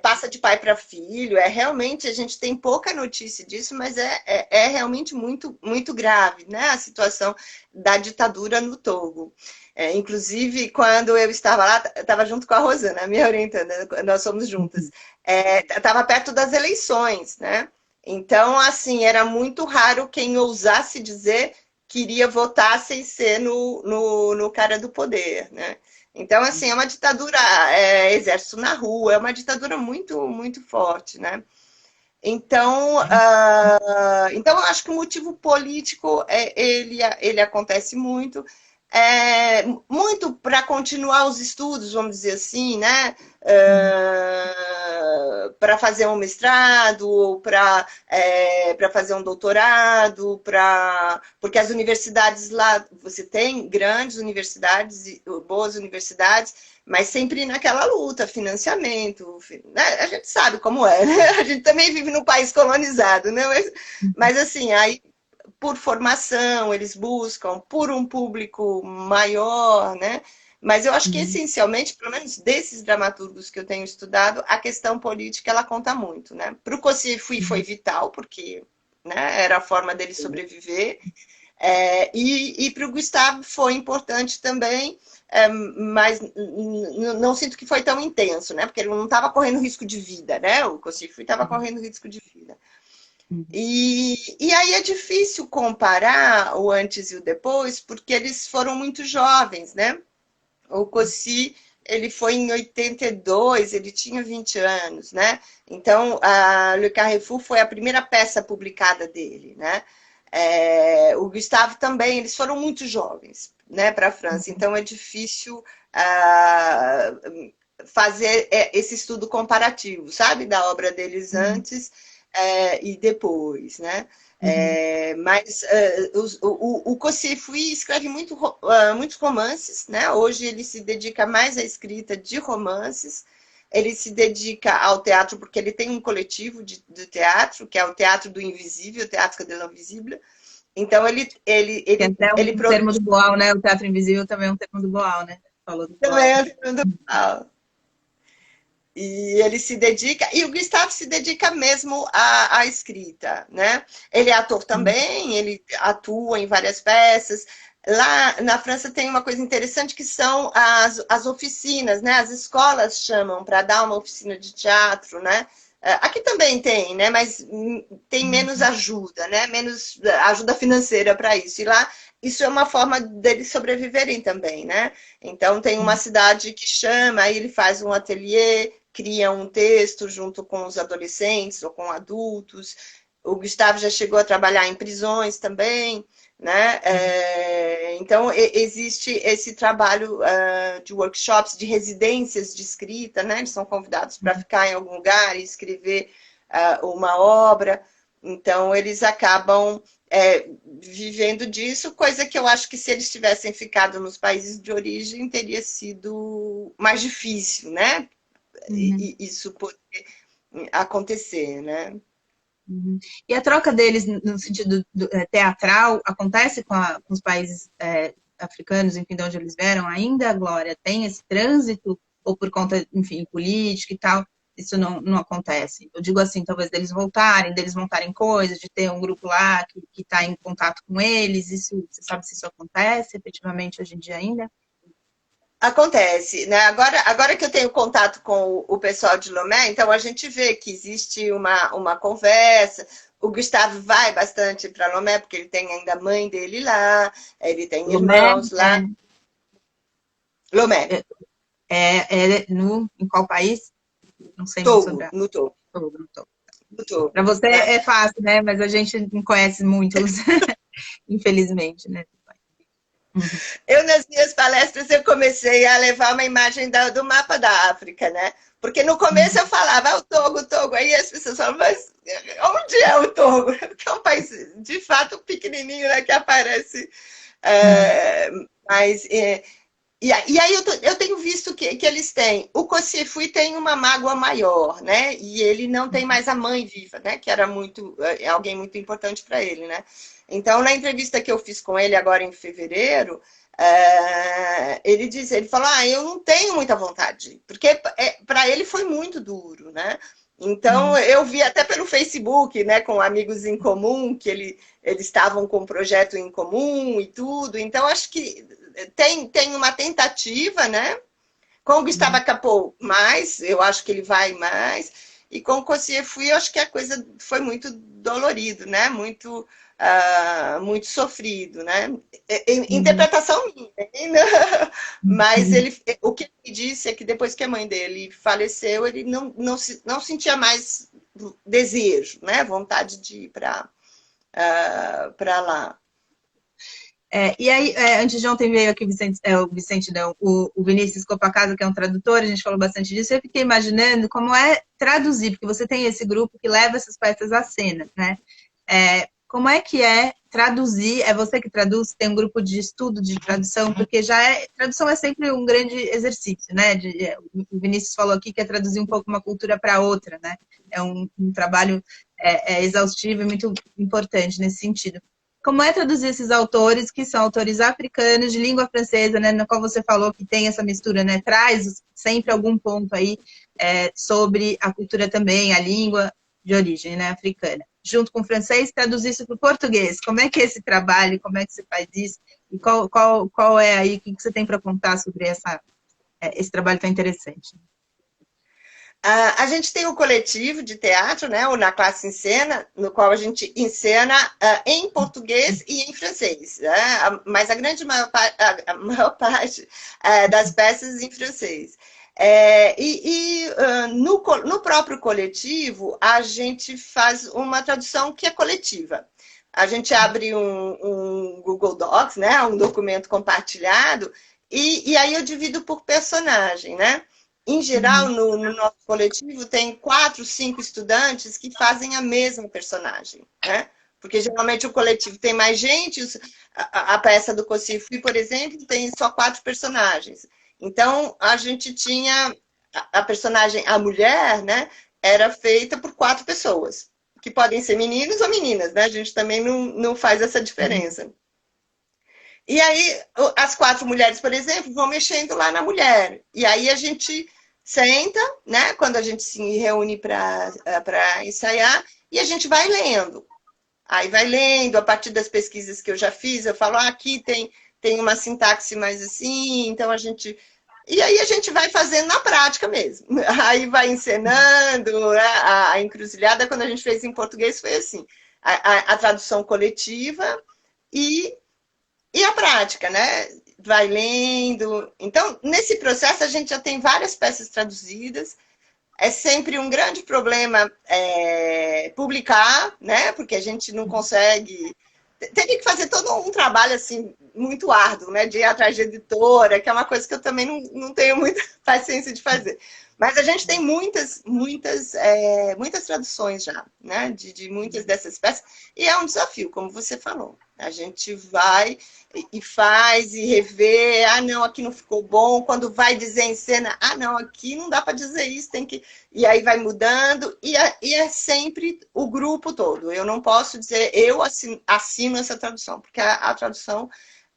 [SPEAKER 2] passa de pai para filho, realmente, a gente tem pouca notícia disso, mas é realmente muito, muito grave, né? A situação da ditadura no Togo. Inclusive, quando eu estava lá, estava junto com a Rosana, minha orientanda, nós somos juntas. Estava perto das eleições, né? Então, assim, era muito raro quem ousasse dizer que iria votar sem ser no cara do poder, né? Então, assim, é uma ditadura, exército na rua, é uma ditadura muito, muito forte, né? Então, então eu acho que o motivo político ele acontece muito, muito para continuar os estudos, vamos dizer assim, né? Para fazer um mestrado, ou para fazer um doutorado, porque as universidades lá, você tem grandes universidades, boas universidades, mas sempre naquela luta, financiamento, né? A gente sabe como é, né? A gente também vive num país colonizado, né? Mas assim, aí por formação, eles buscam por um público maior, né? Mas eu acho que, essencialmente, pelo menos desses dramaturgos que eu tenho estudado, a questão política, ela conta muito, né? Para o Kossif foi vital, porque, né, era a forma dele sobreviver, e para o Gustavo foi importante também, mas não sinto que foi tão intenso, né? Porque ele não estava correndo risco de vida, né? O Kossif estava correndo risco de vida. E aí é difícil comparar o antes e o depois, porque eles foram muito jovens, né? O Cossi, ele foi em 82, ele tinha 20 anos, né? Então, Le Carrefour foi a primeira peça publicada dele, né? O Gustavo também, eles foram muito jovens, né, para a França. Então, é difícil fazer esse estudo comparativo, sabe? Da obra deles antes e depois, né? Mas o Kossifui escreve muitos romances, né? Hoje ele se dedica mais à escrita de romances, ele se dedica ao teatro porque ele tem um coletivo de teatro, que é o Teatro do Invisível, o Teatro de l'Invisible. Então ele
[SPEAKER 1] até um termo do Boal, né? O Teatro Invisível também é um termo do Boal, né? Falou do Boal.
[SPEAKER 2] Também é um termo do Boal. E ele se dedica, e o Gustavo se dedica mesmo à escrita, né? Ele é ator também, ele atua em várias peças. Lá na França tem uma coisa interessante que são as oficinas, né? As escolas chamam para dar uma oficina de teatro, né? Aqui também tem, né? Mas tem menos ajuda, né? Menos ajuda financeira para isso. E lá isso é uma forma deles sobreviverem também, né? Então tem uma cidade que chama, aí ele faz um ateliê, cria um texto junto com os adolescentes ou com adultos. O Gustavo já chegou a trabalhar em prisões também, né? Então, existe esse trabalho de workshops, de residências de escrita, né? Eles são convidados para ficar em algum lugar e escrever uma obra. Então, eles acabam vivendo disso, coisa que eu acho que se eles tivessem ficado nos países de origem, teria sido mais difícil, né? Isso poder acontecer, né?
[SPEAKER 1] E a troca deles no sentido teatral acontece com os países africanos, enfim, de onde eles vieram ainda, Glória? Tem esse trânsito? Ou por conta, enfim, política e tal, isso não acontece? Eu digo assim, talvez deles montarem coisas, de ter um grupo lá que está em contato com eles, isso, você sabe se isso acontece efetivamente hoje em dia ainda?
[SPEAKER 2] Acontece, né? Agora que eu tenho contato com o pessoal de Lomé, então a gente vê que existe uma conversa. O Gustavo vai bastante para Lomé, porque ele tem ainda a mãe dele lá, ele tem irmãos lá. Lomé.
[SPEAKER 1] Em qual país? Não sei
[SPEAKER 2] Togo,
[SPEAKER 1] muito sobre
[SPEAKER 2] no Togo.
[SPEAKER 1] Para você é fácil, né? Mas a gente não conhece muitos, infelizmente, né?
[SPEAKER 2] Eu, nas minhas palestras, eu comecei a levar uma imagem do mapa da África, né? Porque no começo eu falava, o Togo, o Togo. Aí as pessoas falam, mas onde é o Togo? Que é um país, de fato, pequenininho, né? Que aparece. Mas e aí eu tenho visto que eles têm. O Kossiefi tem uma mágoa maior, né? E ele não tem mais a mãe viva, né? Que era alguém muito importante para ele, né? Então, na entrevista que eu fiz com ele agora em fevereiro, ele falou, eu não tenho muita vontade, porque para ele foi muito duro, né? Então, eu vi até pelo Facebook, né, com amigos em comum, que eles estavam com um projeto em comum e tudo. Então, acho que tem uma tentativa, né? Com o Gustavo Capô, mais, eu acho que ele vai mais. E com o Kossiefi, eu acho que a coisa foi muito dolorido, né? Muito sofrido, né? Interpretação minha, né? Mas o que ele me disse é que depois que a mãe dele faleceu, ele não sentia mais desejo, né? Vontade de ir para lá.
[SPEAKER 1] E aí, antes de ontem veio aqui o Vinícius Copacasa, que é um tradutor, a gente falou bastante disso, eu fiquei imaginando como é traduzir, porque você tem esse grupo que leva essas peças à cena, né? Como é que é traduzir? É você que traduz? Tem um grupo de estudo de tradução? Porque tradução é sempre um grande exercício, né? O Vinícius falou aqui que é traduzir um pouco uma cultura para outra, né? É um trabalho exaustivo e muito importante nesse sentido. Como é traduzir esses autores, que são autores africanos, de língua francesa, né? No qual você falou que tem essa mistura, né? Traz sempre algum ponto aí sobre a cultura também, a língua de origem, né, africana. Junto com o francês, traduzir isso para o português. Como é que é esse trabalho? Como é que você faz isso? E qual é aí, o que você tem para contar sobre esse trabalho tão interessante?
[SPEAKER 2] A gente tem um coletivo de teatro, né, o Na Classe em Cena, no qual a gente encena em português e em francês, né, mas a maior parte das peças em francês. No próprio coletivo, a gente faz uma tradução que é coletiva. A gente abre um Google Docs, né, um documento compartilhado, e aí eu divido por personagem, né? Em geral, no nosso coletivo, tem 4, 5 estudantes que fazem a mesma personagem, né? Porque geralmente o coletivo tem mais gente, a peça do Kossiefi, por exemplo, tem só 4 personagens. Então, a gente tinha a personagem, a mulher, né? Era feita por 4 pessoas, que podem ser meninos ou meninas, né? A gente também não faz essa diferença. E aí, as 4 mulheres, por exemplo, vão mexendo lá na mulher. E aí a gente senta, né? Quando a gente se reúne para ensaiar, e a gente vai lendo. Aí vai lendo, a partir das pesquisas que eu já fiz, eu falo, aqui tem uma sintaxe mais assim, então a gente... E aí a gente vai fazendo na prática mesmo. Aí vai encenando, né? A encruzilhada, quando a gente fez em português, foi assim. A tradução coletiva e a prática, né? Vai lendo. Então, nesse processo, a gente já tem várias peças traduzidas. É sempre um grande problema publicar, né? Porque a gente não consegue... Teria que fazer todo um trabalho, assim, muito árduo, né? De ir atrás de editora, que é uma coisa que eu também não tenho muita paciência de fazer. Mas a gente tem muitas traduções já, né? De muitas dessas peças. E é um desafio, como você falou. A gente vai e faz e revê. Não, aqui não ficou bom. Quando vai dizer em cena, não, aqui não dá para dizer isso, tem que... E aí vai mudando. E é sempre o grupo todo. Eu não posso dizer, eu assino essa tradução, porque a tradução,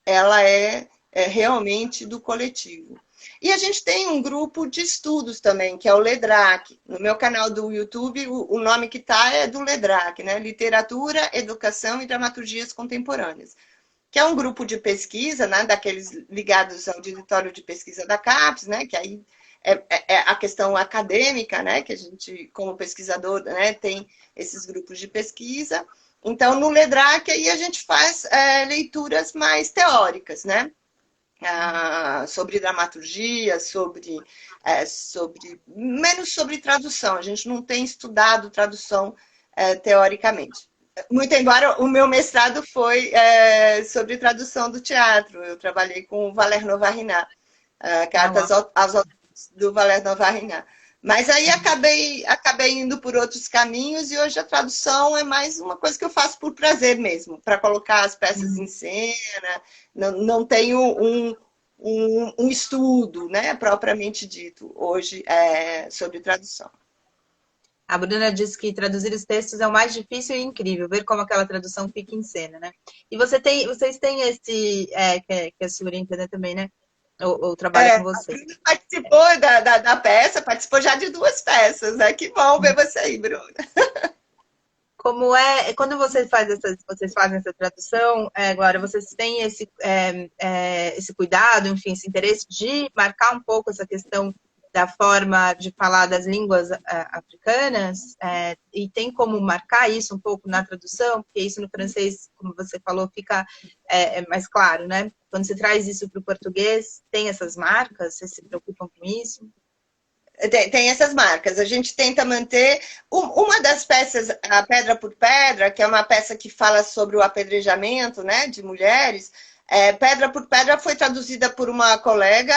[SPEAKER 2] ela é realmente do coletivo. E a gente tem um grupo de estudos também, que é o LEDRAC. No meu canal do YouTube, o nome que está é do LEDRAC, né? Literatura, Educação e Dramaturgias Contemporâneas, que é um grupo de pesquisa, né? Daqueles ligados ao diretório de pesquisa da CAPES, né? Que aí é a questão acadêmica, né? Que a gente, como pesquisador, né? Tem esses grupos de pesquisa. Então, no LEDRAC, aí a gente faz leituras mais teóricas, né? Sobre dramaturgia, menos sobre tradução. A gente não tem estudado tradução teoricamente. Muito embora o meu mestrado foi sobre tradução do teatro. Eu trabalhei com o Valère Novarrinat, cartas
[SPEAKER 1] Uau.
[SPEAKER 2] aos autores do Valère Novarrinat. Mas aí acabei indo por outros caminhos e hoje a tradução é mais uma coisa que eu faço por prazer mesmo, para colocar as peças em cena. Não tenho um estudo, né, propriamente dito, hoje sobre tradução.
[SPEAKER 1] A Bruna disse que traduzir os textos é o mais difícil e incrível, ver como aquela tradução fica em cena, né? E vocês têm esse, que a sua orientanda também, né? Ou trabalha com
[SPEAKER 2] A
[SPEAKER 1] você.
[SPEAKER 2] Bruna participou da peça, participou já de 2 peças, né? Que bom ver você aí, Bruna.
[SPEAKER 1] Como é, quando vocês fazem essa tradução, agora vocês têm esse cuidado, enfim, esse interesse de marcar um pouco essa questão da forma de falar das línguas africanas, e tem como marcar isso um pouco na tradução, porque isso no francês, como você falou, fica mais claro, né? Quando você traz isso para o português, tem essas marcas? Vocês se preocupam com isso?
[SPEAKER 2] Tem essas marcas. A gente tenta manter. Uma das peças, a Pedra por Pedra, que é uma peça que fala sobre o apedrejamento, né, de mulheres. Pedra por Pedra foi traduzida por uma colega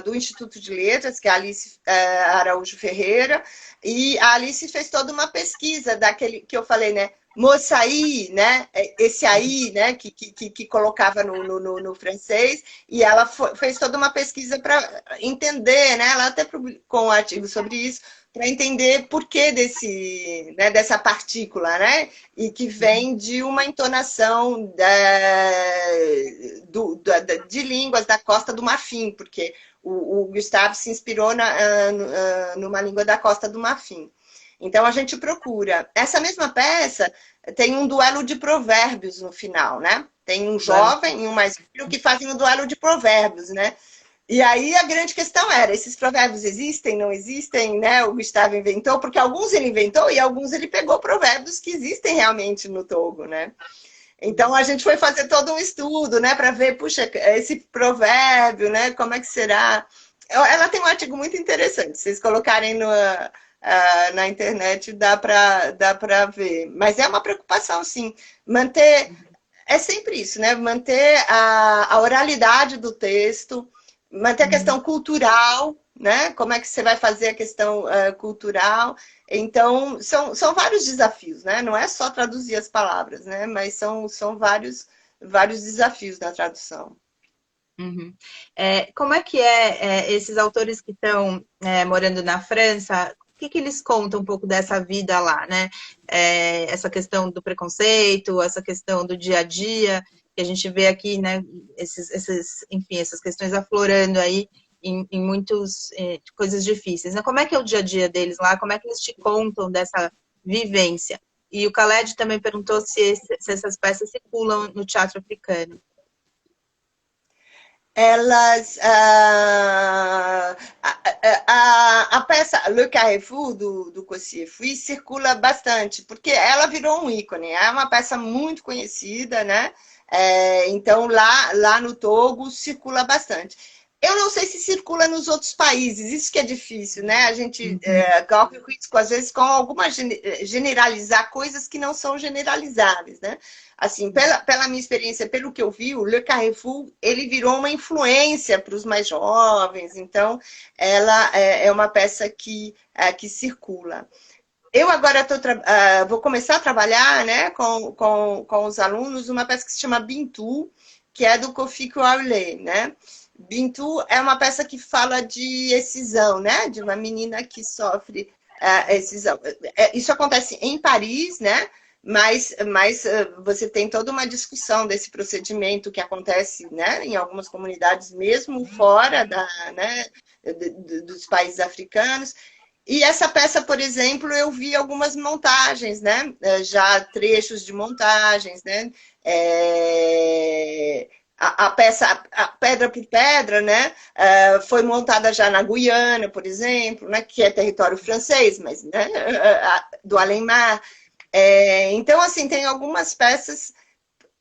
[SPEAKER 2] do Instituto de Letras, que é a Alice Araújo Ferreira, e a Alice fez toda uma pesquisa daquele que eu falei, né? Moçaí, né? Esse aí, né? Que colocava no francês, e ela fez toda uma pesquisa para entender, né? Ela até publicou um artigo sobre isso, para entender por que dessa partícula, né? E que vem de uma entonação de línguas da Costa do Marfim, porque o Gustave se inspirou numa língua da Costa do Marfim. Então a gente procura. Essa mesma peça tem um duelo de provérbios no final, né? Tem um jovem e um mais velho que fazem um duelo de provérbios, né? E aí a grande questão era, esses provérbios existem, não existem, né? O Gustavo inventou, porque alguns ele inventou e alguns ele pegou provérbios que existem realmente no Togo, né? Então a gente foi fazer todo um estudo, né, para ver, puxa, esse provérbio, né, como é que será? Ela tem um artigo muito interessante, se vocês colocarem na internet dá para ver. Mas é uma preocupação, sim, manter, é sempre isso, né, manter a oralidade do texto, manter a questão cultural, né? Como é que você vai fazer a questão cultural? Então, são vários desafios, né? Não é só traduzir as palavras, né? Mas são vários desafios na tradução.
[SPEAKER 1] Uhum. Como é que esses autores que estão morando na França, o que eles contam um pouco dessa vida lá, né? Essa questão do preconceito, essa questão do dia a dia, que a gente vê aqui, né? Enfim, essas questões aflorando aí em muitas coisas difíceis, né? Como é que é o dia a dia deles lá? Como é que eles te contam dessa vivência? E o Khaled também perguntou se essas peças circulam no teatro africano.
[SPEAKER 2] Elas. A peça Le Carrefour, do Cossier Fui, circula bastante, porque ela virou um ícone. É uma peça muito conhecida, né? Então, lá no Togo, circula bastante. Eu não sei se circula nos outros países, isso que é difícil, né? A gente corre o risco, às vezes, com generalizar coisas que não são generalizáveis, né? Assim, pela minha experiência, pelo que eu vi, o Le Carrefour, ele virou uma influência para os mais jovens, então ela é uma peça que circula. Eu agora vou começar a trabalhar, né, com os alunos uma peça que se chama Bintu, que é do Kofi Kouaulé, né? Bintu é uma peça que fala de excisão, né? De uma menina que sofre excisão. Isso acontece em Paris, né? Mas você tem toda uma discussão desse procedimento que acontece, né, em algumas comunidades, mesmo fora né, dos países africanos. E essa peça, por exemplo, eu vi algumas montagens, né? Já trechos de montagens, né? A peça, a Pedra por Pedra, né? Foi montada já na Guiana, por exemplo, né? Que é território francês, mas né? Do além-mar. Então, assim, tem algumas peças.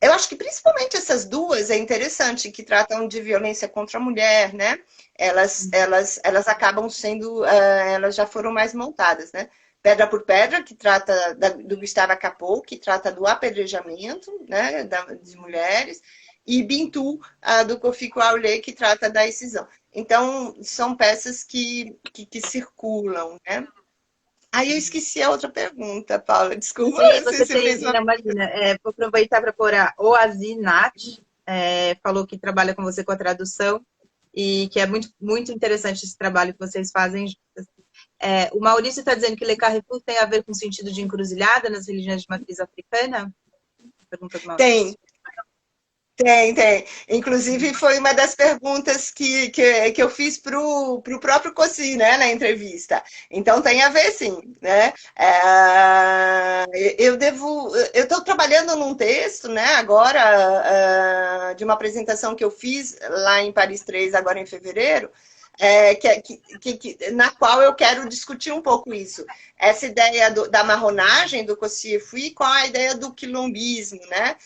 [SPEAKER 2] Eu acho que principalmente essas duas é interessante, que tratam de violência contra a mulher, né? Elas acabam sendo, elas já foram mais montadas, né? Pedra por Pedra, que trata do Gustave Capot, que trata do apedrejamento, né, de mulheres, e Bintu, do Kofi Coaulé, que trata da excisão. Então, são peças que circulam, né? Aí eu esqueci a outra pergunta, Paula, desculpa.
[SPEAKER 1] Sim,
[SPEAKER 2] Se
[SPEAKER 1] você
[SPEAKER 2] você
[SPEAKER 1] tem,
[SPEAKER 2] fez uma...
[SPEAKER 1] não, imagina, vou aproveitar para pôr a Oazi Nat, falou que trabalha com você com a tradução, e que é muito, muito interessante esse trabalho que vocês fazem. O Maurício está dizendo que Le Carrefour tem a ver com o sentido de encruzilhada nas religiões de matriz africana? Pergunta do Maurício.
[SPEAKER 2] Tem. Tem. Inclusive, foi uma das perguntas que eu fiz para o próprio Cossi, né, na entrevista. Então, tem a ver, sim. Né? Eu estou trabalhando num texto, né, agora, de uma apresentação que eu fiz lá em Paris 3, agora em fevereiro, na qual eu quero discutir um pouco isso. Essa ideia da marronagem, do Kossiefui, com a ideia do quilombismo, né?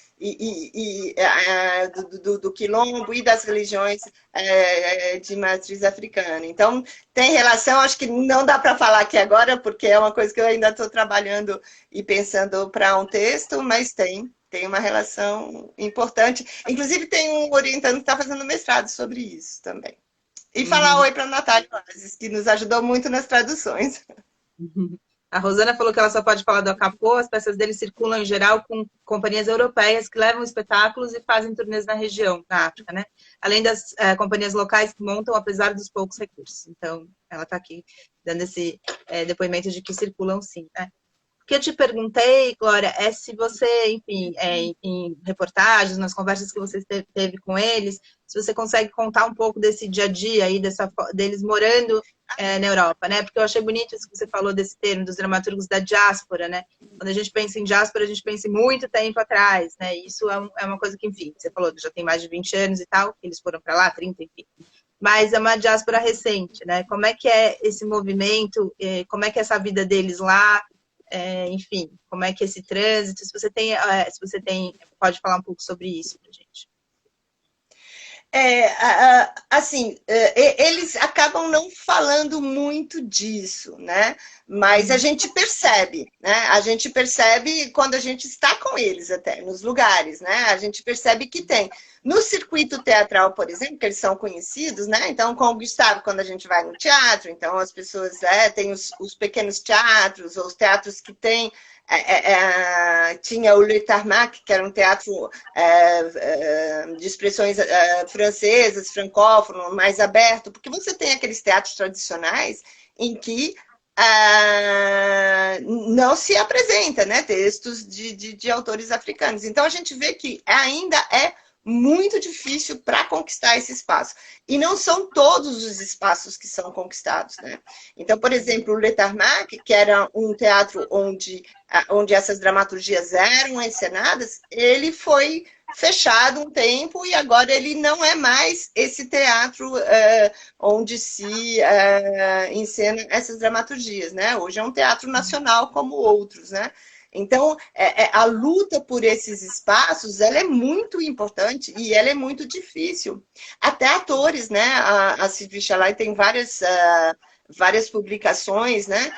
[SPEAKER 2] Do quilombo e das religiões de matriz africana. Então, tem relação, acho que não dá para falar aqui agora, porque é uma coisa que eu ainda estou trabalhando e pensando para um texto, mas tem uma relação importante. Inclusive, tem um orientando que está fazendo mestrado sobre isso também. E falar oi para a Natália, que nos ajudou muito nas traduções.
[SPEAKER 1] A Rosana falou que ela só pode falar do Acapô, as peças dele circulam em geral com companhias europeias que levam espetáculos e fazem turnês na região, na África, né? Além das companhias locais que montam, apesar dos poucos recursos. Então, ela está aqui dando esse depoimento de que circulam sim, né? O que eu te perguntei, Glória, é se você, enfim, em reportagens, nas conversas que você teve com eles, se você consegue contar um pouco desse dia a dia aí, deles morando na Europa, né? Porque eu achei bonito isso que você falou desse termo, dos dramaturgos da diáspora, né? Quando a gente pensa em diáspora, a gente pensa em muito tempo atrás, né? E isso é uma coisa que, enfim, você falou, já tem mais de 20 anos e tal, que eles foram para lá, 30, enfim. Mas é uma diáspora recente, né? Como é que é esse movimento, como é que é essa vida deles lá, enfim, como é que é esse trânsito, se você tem, pode falar um pouco sobre isso pra gente.
[SPEAKER 2] Assim, eles acabam não falando muito disso, né? Mas a gente percebe, né? A gente percebe quando a gente está com eles até, nos lugares, né? A gente percebe que tem. No circuito teatral, por exemplo, que eles são conhecidos, né? Então, com o Gustavo, quando a gente vai no teatro, então as pessoas têm os pequenos teatros, ou os teatros que têm tinha o Le Tarmac, que era um teatro de expressões francesas, francófono, mais aberto, porque você tem aqueles teatros tradicionais em que não se apresenta, né, textos de autores africanos. Então, a gente vê que ainda é muito difícil para conquistar esse espaço. E não são todos os espaços que são conquistados, né? Então, por exemplo, o Le Tarmac, que era um teatro onde essas dramaturgias eram encenadas, ele foi fechado um tempo e agora ele não é mais esse teatro onde se encena essas dramaturgias, né? Hoje é um teatro nacional como outros, né? Então, a luta por esses espaços, ela é muito importante e ela é muito difícil. Até atores, né? A Sylvie Chalai tem várias publicações, né?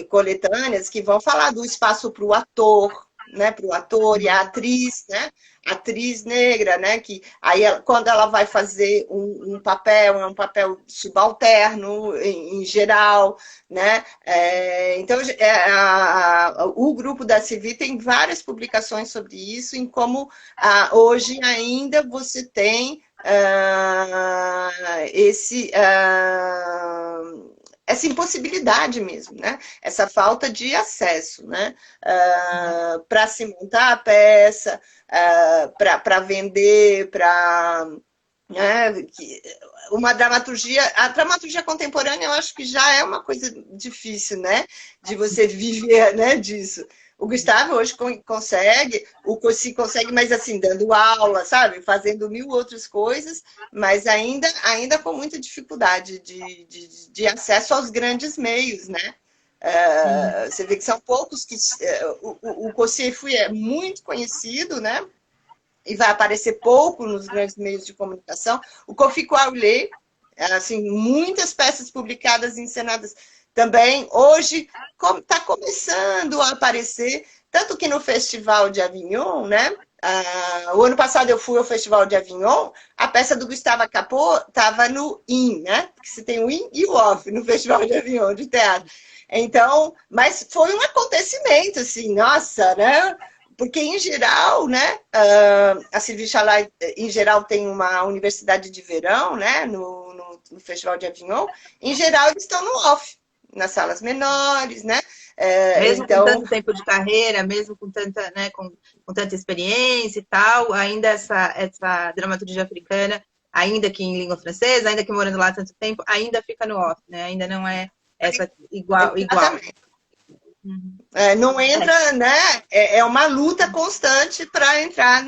[SPEAKER 2] Coletâneas que vão falar do espaço para o ator, né? Para o ator e a atriz, né? Atriz negra, né? Que aí quando ela vai fazer um papel, é um papel subalterno em geral, né? Então o grupo da Civi tem várias publicações sobre isso, em como hoje ainda você tem essa impossibilidade mesmo, né? Essa falta de acesso, né? Para se montar a peça, para vender, para... Né? A dramaturgia contemporânea eu acho que já é uma coisa difícil, né? De você viver, né, disso. O Gustavo hoje consegue, o Cossi consegue, mas assim, dando aula, sabe? Fazendo mil outras coisas, mas ainda com muita dificuldade de acesso aos grandes meios, né? Você vê que são poucos que... O Cossi é muito conhecido, né? E vai aparecer pouco nos grandes meios de comunicação. O Kofi Coaulé, assim, muitas peças publicadas e encenadas também hoje está começando a aparecer, tanto que no Festival de Avignon, né? O ano passado eu fui ao Festival de Avignon, a peça do Gustavo Capot estava no in, né? Porque se tem o in e o off no Festival de Avignon de teatro. Então, mas foi um acontecimento, assim, nossa, né? Porque, em geral, né, a Sylvie Chalais, em geral, tem uma universidade de verão, né, no Festival de Avignon. Em geral, eles estão no off, nas salas menores, né?
[SPEAKER 1] Mesmo com
[SPEAKER 2] Então,
[SPEAKER 1] tanto tempo de carreira, mesmo com tanta, né, com tanta experiência e tal, ainda essa dramaturgia africana, ainda que em língua francesa, ainda que morando lá há tanto tempo, ainda fica no off, né? Ainda não é essa igual.
[SPEAKER 2] exatamente.
[SPEAKER 1] Uhum.
[SPEAKER 2] Não entra, né? É uma luta constante para entrar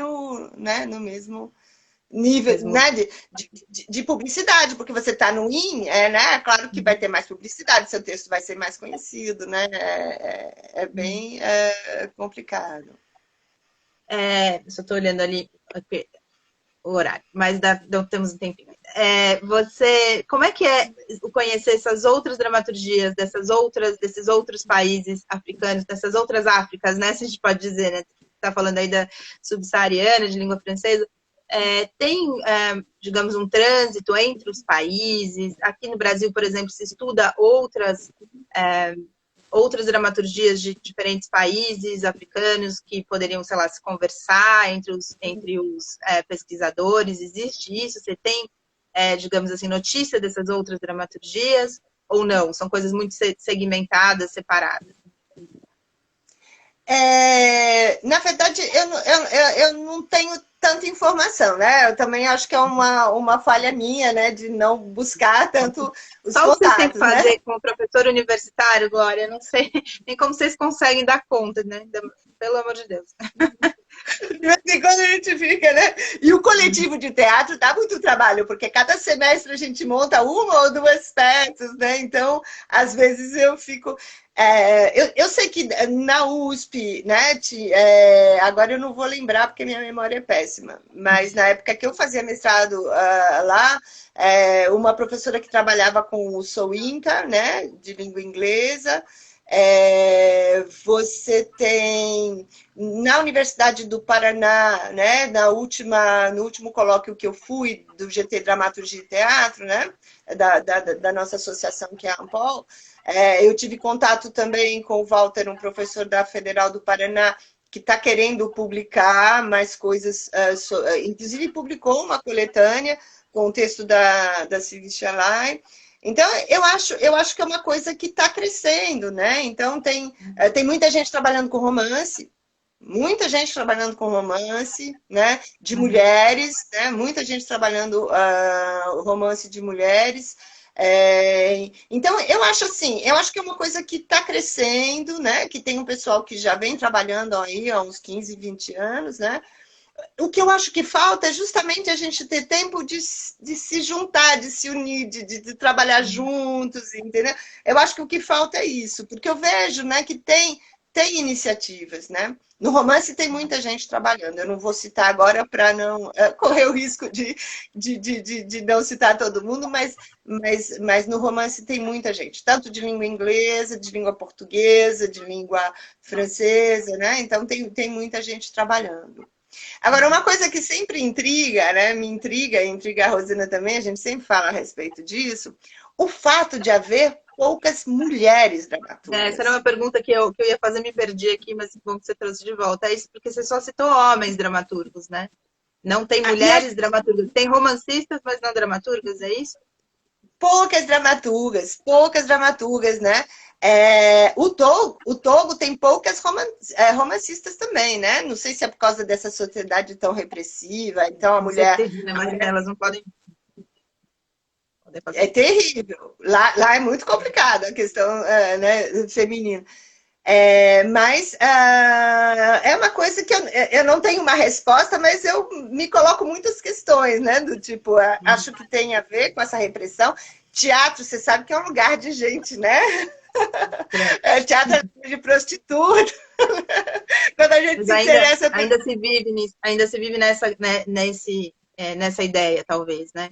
[SPEAKER 2] né, no mesmo nível,
[SPEAKER 1] Mesmo.
[SPEAKER 2] né, de publicidade, porque você está no IN, né? Claro que vai ter mais publicidade, seu texto vai ser mais conhecido, né? É bem complicado.
[SPEAKER 1] Só estou olhando ali o horário, mas temos um tempinho. Como é que é conhecer essas outras dramaturgias desses outros países africanos, dessas outras Áfricas, né? Se a gente pode dizer, né? Está falando aí da subsaariana, de língua francesa. Tem, digamos, um trânsito entre os países. Aqui no Brasil, por exemplo, se estuda outras dramaturgias de diferentes países africanos que poderiam, sei lá, se conversar entre os pesquisadores. Existe isso? Você tem, digamos assim, notícia dessas outras dramaturgias ou não? São coisas muito segmentadas, separadas?
[SPEAKER 2] Na verdade, eu não tenho tanta informação, né? Eu também acho que é uma falha minha, né? De não buscar tanto os
[SPEAKER 1] Só vocês têm que
[SPEAKER 2] contatos, né?
[SPEAKER 1] fazer como professor universitário, Glória. Não sei nem como vocês conseguem dar conta, né? Pelo amor de Deus.
[SPEAKER 2] De vez em quando a gente fica, né? E o coletivo de teatro dá muito trabalho, porque cada semestre a gente monta uma ou duas peças, né? Então, às vezes eu fico. Eu sei que na USP, né? Agora eu não vou lembrar porque minha memória é péssima, mas na época que eu fazia mestrado lá, uma professora que trabalhava com o Soinka, né? De língua inglesa. Você tem na Universidade do Paraná, né, no último colóquio que eu fui do GT Dramaturgia e Teatro, né, da nossa associação que é a Ampol, eu tive contato também com o Walter, um professor da Federal do Paraná, que está querendo publicar mais coisas, inclusive publicou uma coletânea com o texto da Sylvie Chalais. Então, eu acho que é uma coisa que está crescendo, né? Então, tem muita gente trabalhando com romance, né? De mulheres, né? Muita gente trabalhando romance de mulheres. Então, eu acho assim, eu acho que é uma coisa que está crescendo, né? Que tem um pessoal que já vem trabalhando aí há uns 15, 20 anos, né? O que eu acho que falta é justamente a gente ter tempo de se juntar, de se unir, de trabalhar juntos, entendeu? Eu acho que o que falta é isso, porque eu vejo, né, que tem iniciativas, né? No romance tem muita gente trabalhando. Eu não vou citar agora para não correr o risco de não citar todo mundo, mas no romance tem muita gente, tanto de língua inglesa, de língua portuguesa, de língua francesa, né? Então tem muita gente trabalhando. Agora, uma coisa que sempre intriga, né? Me intriga, intriga a Rosina também, a gente sempre fala a respeito disso, o fato de haver poucas mulheres dramaturgas.
[SPEAKER 1] Essa era uma pergunta que eu ia fazer, me perdi aqui, mas bom que você trouxe de volta. É isso, porque você só citou homens dramaturgos, né? Não tem mulheres dramaturgas. Tem romancistas, mas não dramaturgas, é isso?
[SPEAKER 2] Poucas dramaturgas, né? O Togo tem poucas romancistas também, né? Não sei se é por causa dessa sociedade tão repressiva. Então a mulher.
[SPEAKER 1] Certeza, né? Mas elas não podem.
[SPEAKER 2] É terrível. Lá é muito complicado a questão né, feminina. Mas é uma coisa que eu não tenho uma resposta, mas eu me coloco muitas questões, né? Do tipo, acho que tem a ver com essa repressão. Teatro, você sabe que é um lugar de gente, né? Teatro é de prostituta. Quando a gente
[SPEAKER 1] mas
[SPEAKER 2] se interessa...
[SPEAKER 1] Ainda se vive nessa ideia, talvez, né?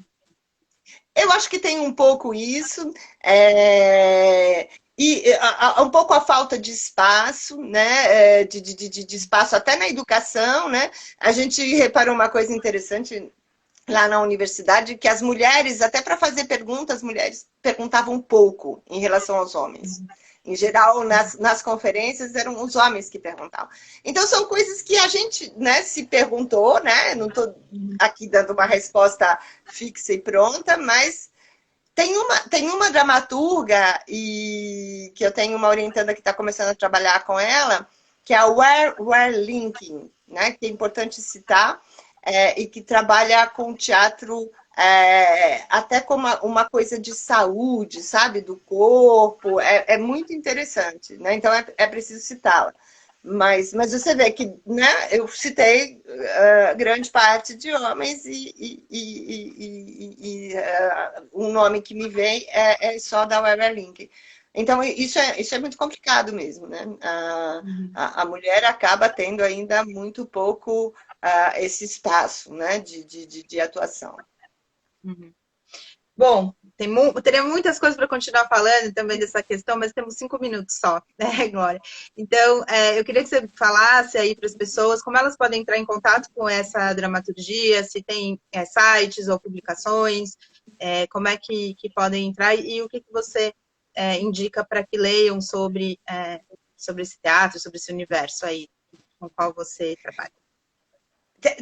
[SPEAKER 2] Eu acho que tem um pouco isso. um pouco a falta de espaço, né? De espaço até na educação, né? A gente reparou uma coisa interessante lá na universidade, que as mulheres, até para fazer perguntas, as mulheres perguntavam pouco em relação aos homens. Em geral, nas conferências, eram os homens que perguntavam. Então, são coisas que a gente, né, se perguntou, né? Não estou aqui dando uma resposta fixa e pronta, mas tem uma dramaturga e que eu tenho uma orientanda que está começando a trabalhar com ela, que é a Where Linking, né? Que é importante citar, e que trabalha com teatro até como uma coisa de saúde, sabe? Do corpo. É muito interessante, né? Então é preciso citá-la. Mas você vê que, né, eu citei grande parte de homens um nome que me vem é só da Weberlink. Então, isso é muito complicado mesmo, né? A mulher acaba tendo ainda muito pouco esse espaço, né, de atuação.
[SPEAKER 1] Uhum. Bom, teria muitas coisas para continuar falando também dessa questão, mas temos 5 minutos só, né, Glória? Então, eu queria que você falasse aí para as pessoas como elas podem entrar em contato com essa dramaturgia, se tem sites ou publicações, como é que podem entrar e o que você indica para que leiam sobre esse teatro, sobre esse universo aí com o qual você trabalha.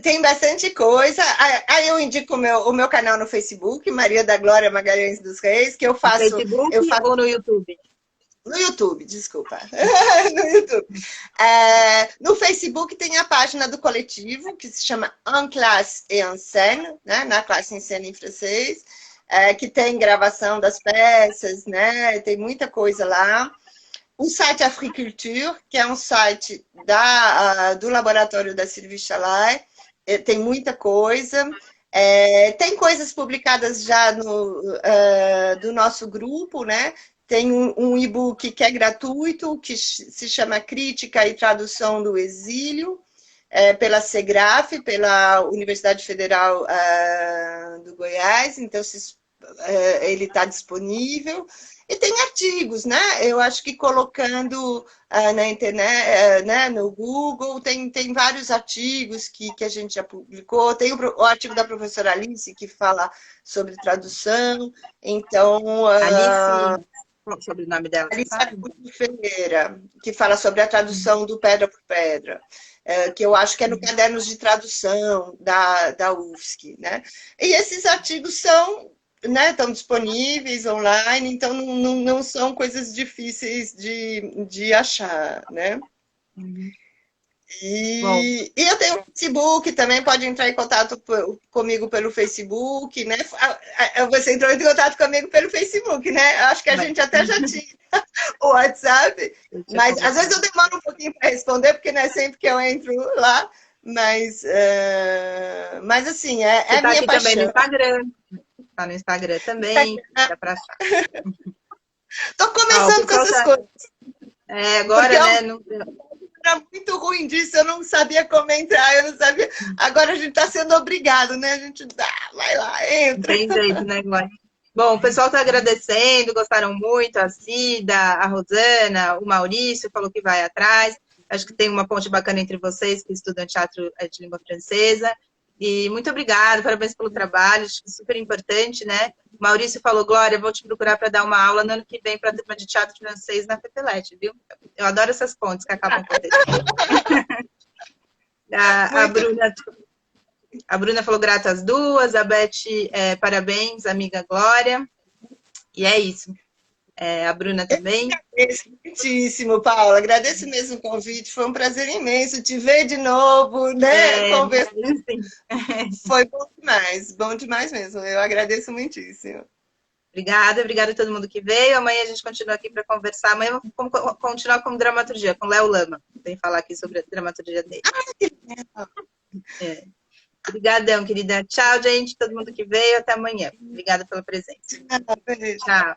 [SPEAKER 2] Tem bastante coisa. Aí eu indico o meu canal no Facebook, Maria da Glória Magalhães dos Reis, que eu faço...
[SPEAKER 1] No Facebook ou no YouTube?
[SPEAKER 2] No YouTube, desculpa. No YouTube. No Facebook tem a página do coletivo, que se chama En Classe et en Scène, né? Na classe em cena em francês, que tem gravação das peças, né? Tem muita coisa lá. O site Africulture, que é um site do laboratório da Sylvie Chalais, tem muita coisa. Tem coisas publicadas já do nosso grupo, né? Tem um e-book que é gratuito, que se chama Crítica e Tradução do Exílio, pela SEGRAF, pela Universidade Federal do Goiás. Então, ele está disponível. E tem artigos, né? Eu acho que colocando na internet, né, no Google, tem vários artigos que a gente já publicou. Tem o artigo da professora Alice, que fala sobre tradução. Então...
[SPEAKER 1] Alice, sobre o nome dela,
[SPEAKER 2] Alice Ferreira, que fala sobre a tradução do Pedra por Pedra. Que eu acho que é no Cadernos de Tradução da UFSC, né? E esses artigos estão disponíveis online, então não são coisas difíceis de achar, né? E eu tenho o Facebook, também pode entrar em contato comigo pelo Facebook, né? Você entrou em contato comigo pelo Facebook, né? Acho que a gente até já tinha o WhatsApp, mas às vezes eu demoro um pouquinho para responder, porque não é sempre que eu entro lá, mas assim, é a minha paixão.
[SPEAKER 1] Também no Instagram. Tá no Instagram também, dá pra achar.
[SPEAKER 2] Tô começando com essas coisas.
[SPEAKER 1] Agora, né?
[SPEAKER 2] Era muito ruim disso, eu não sabia como entrar, eu não sabia. Agora a gente está sendo obrigado, né? A gente vai lá, entra.
[SPEAKER 1] Tem jeito, né, Glória? Bom, o pessoal está agradecendo, gostaram muito, a Cida, a Rosana, o Maurício falou que vai atrás. Acho que tem uma ponte bacana entre vocês que estudam teatro de língua francesa. E muito obrigada, parabéns pelo trabalho, acho que é super importante, né? O Maurício falou, Glória, vou te procurar para dar uma aula no ano que vem para a turma de teatro francês na FEPELET, viu? Eu adoro essas pontes que acabam acontecendo. A Bruna falou grata às duas, a Beth, parabéns, amiga Glória. E é isso. A Bruna também.
[SPEAKER 2] Agradeço muitíssimo, Paula. Agradeço mesmo o convite. Foi um prazer imenso te ver de novo, né? Conversar. Foi bom demais mesmo. Eu agradeço muitíssimo.
[SPEAKER 1] Obrigada a todo mundo que veio. Amanhã a gente continua aqui para conversar. Amanhã vamos continuar com dramaturgia, com Léo Lama. Vem falar aqui sobre a dramaturgia dele.
[SPEAKER 2] Que legal.
[SPEAKER 1] Obrigadão, querida. Tchau, gente. Todo mundo que veio. Até amanhã. Obrigada pela presença.
[SPEAKER 2] Beijo.
[SPEAKER 1] Tchau.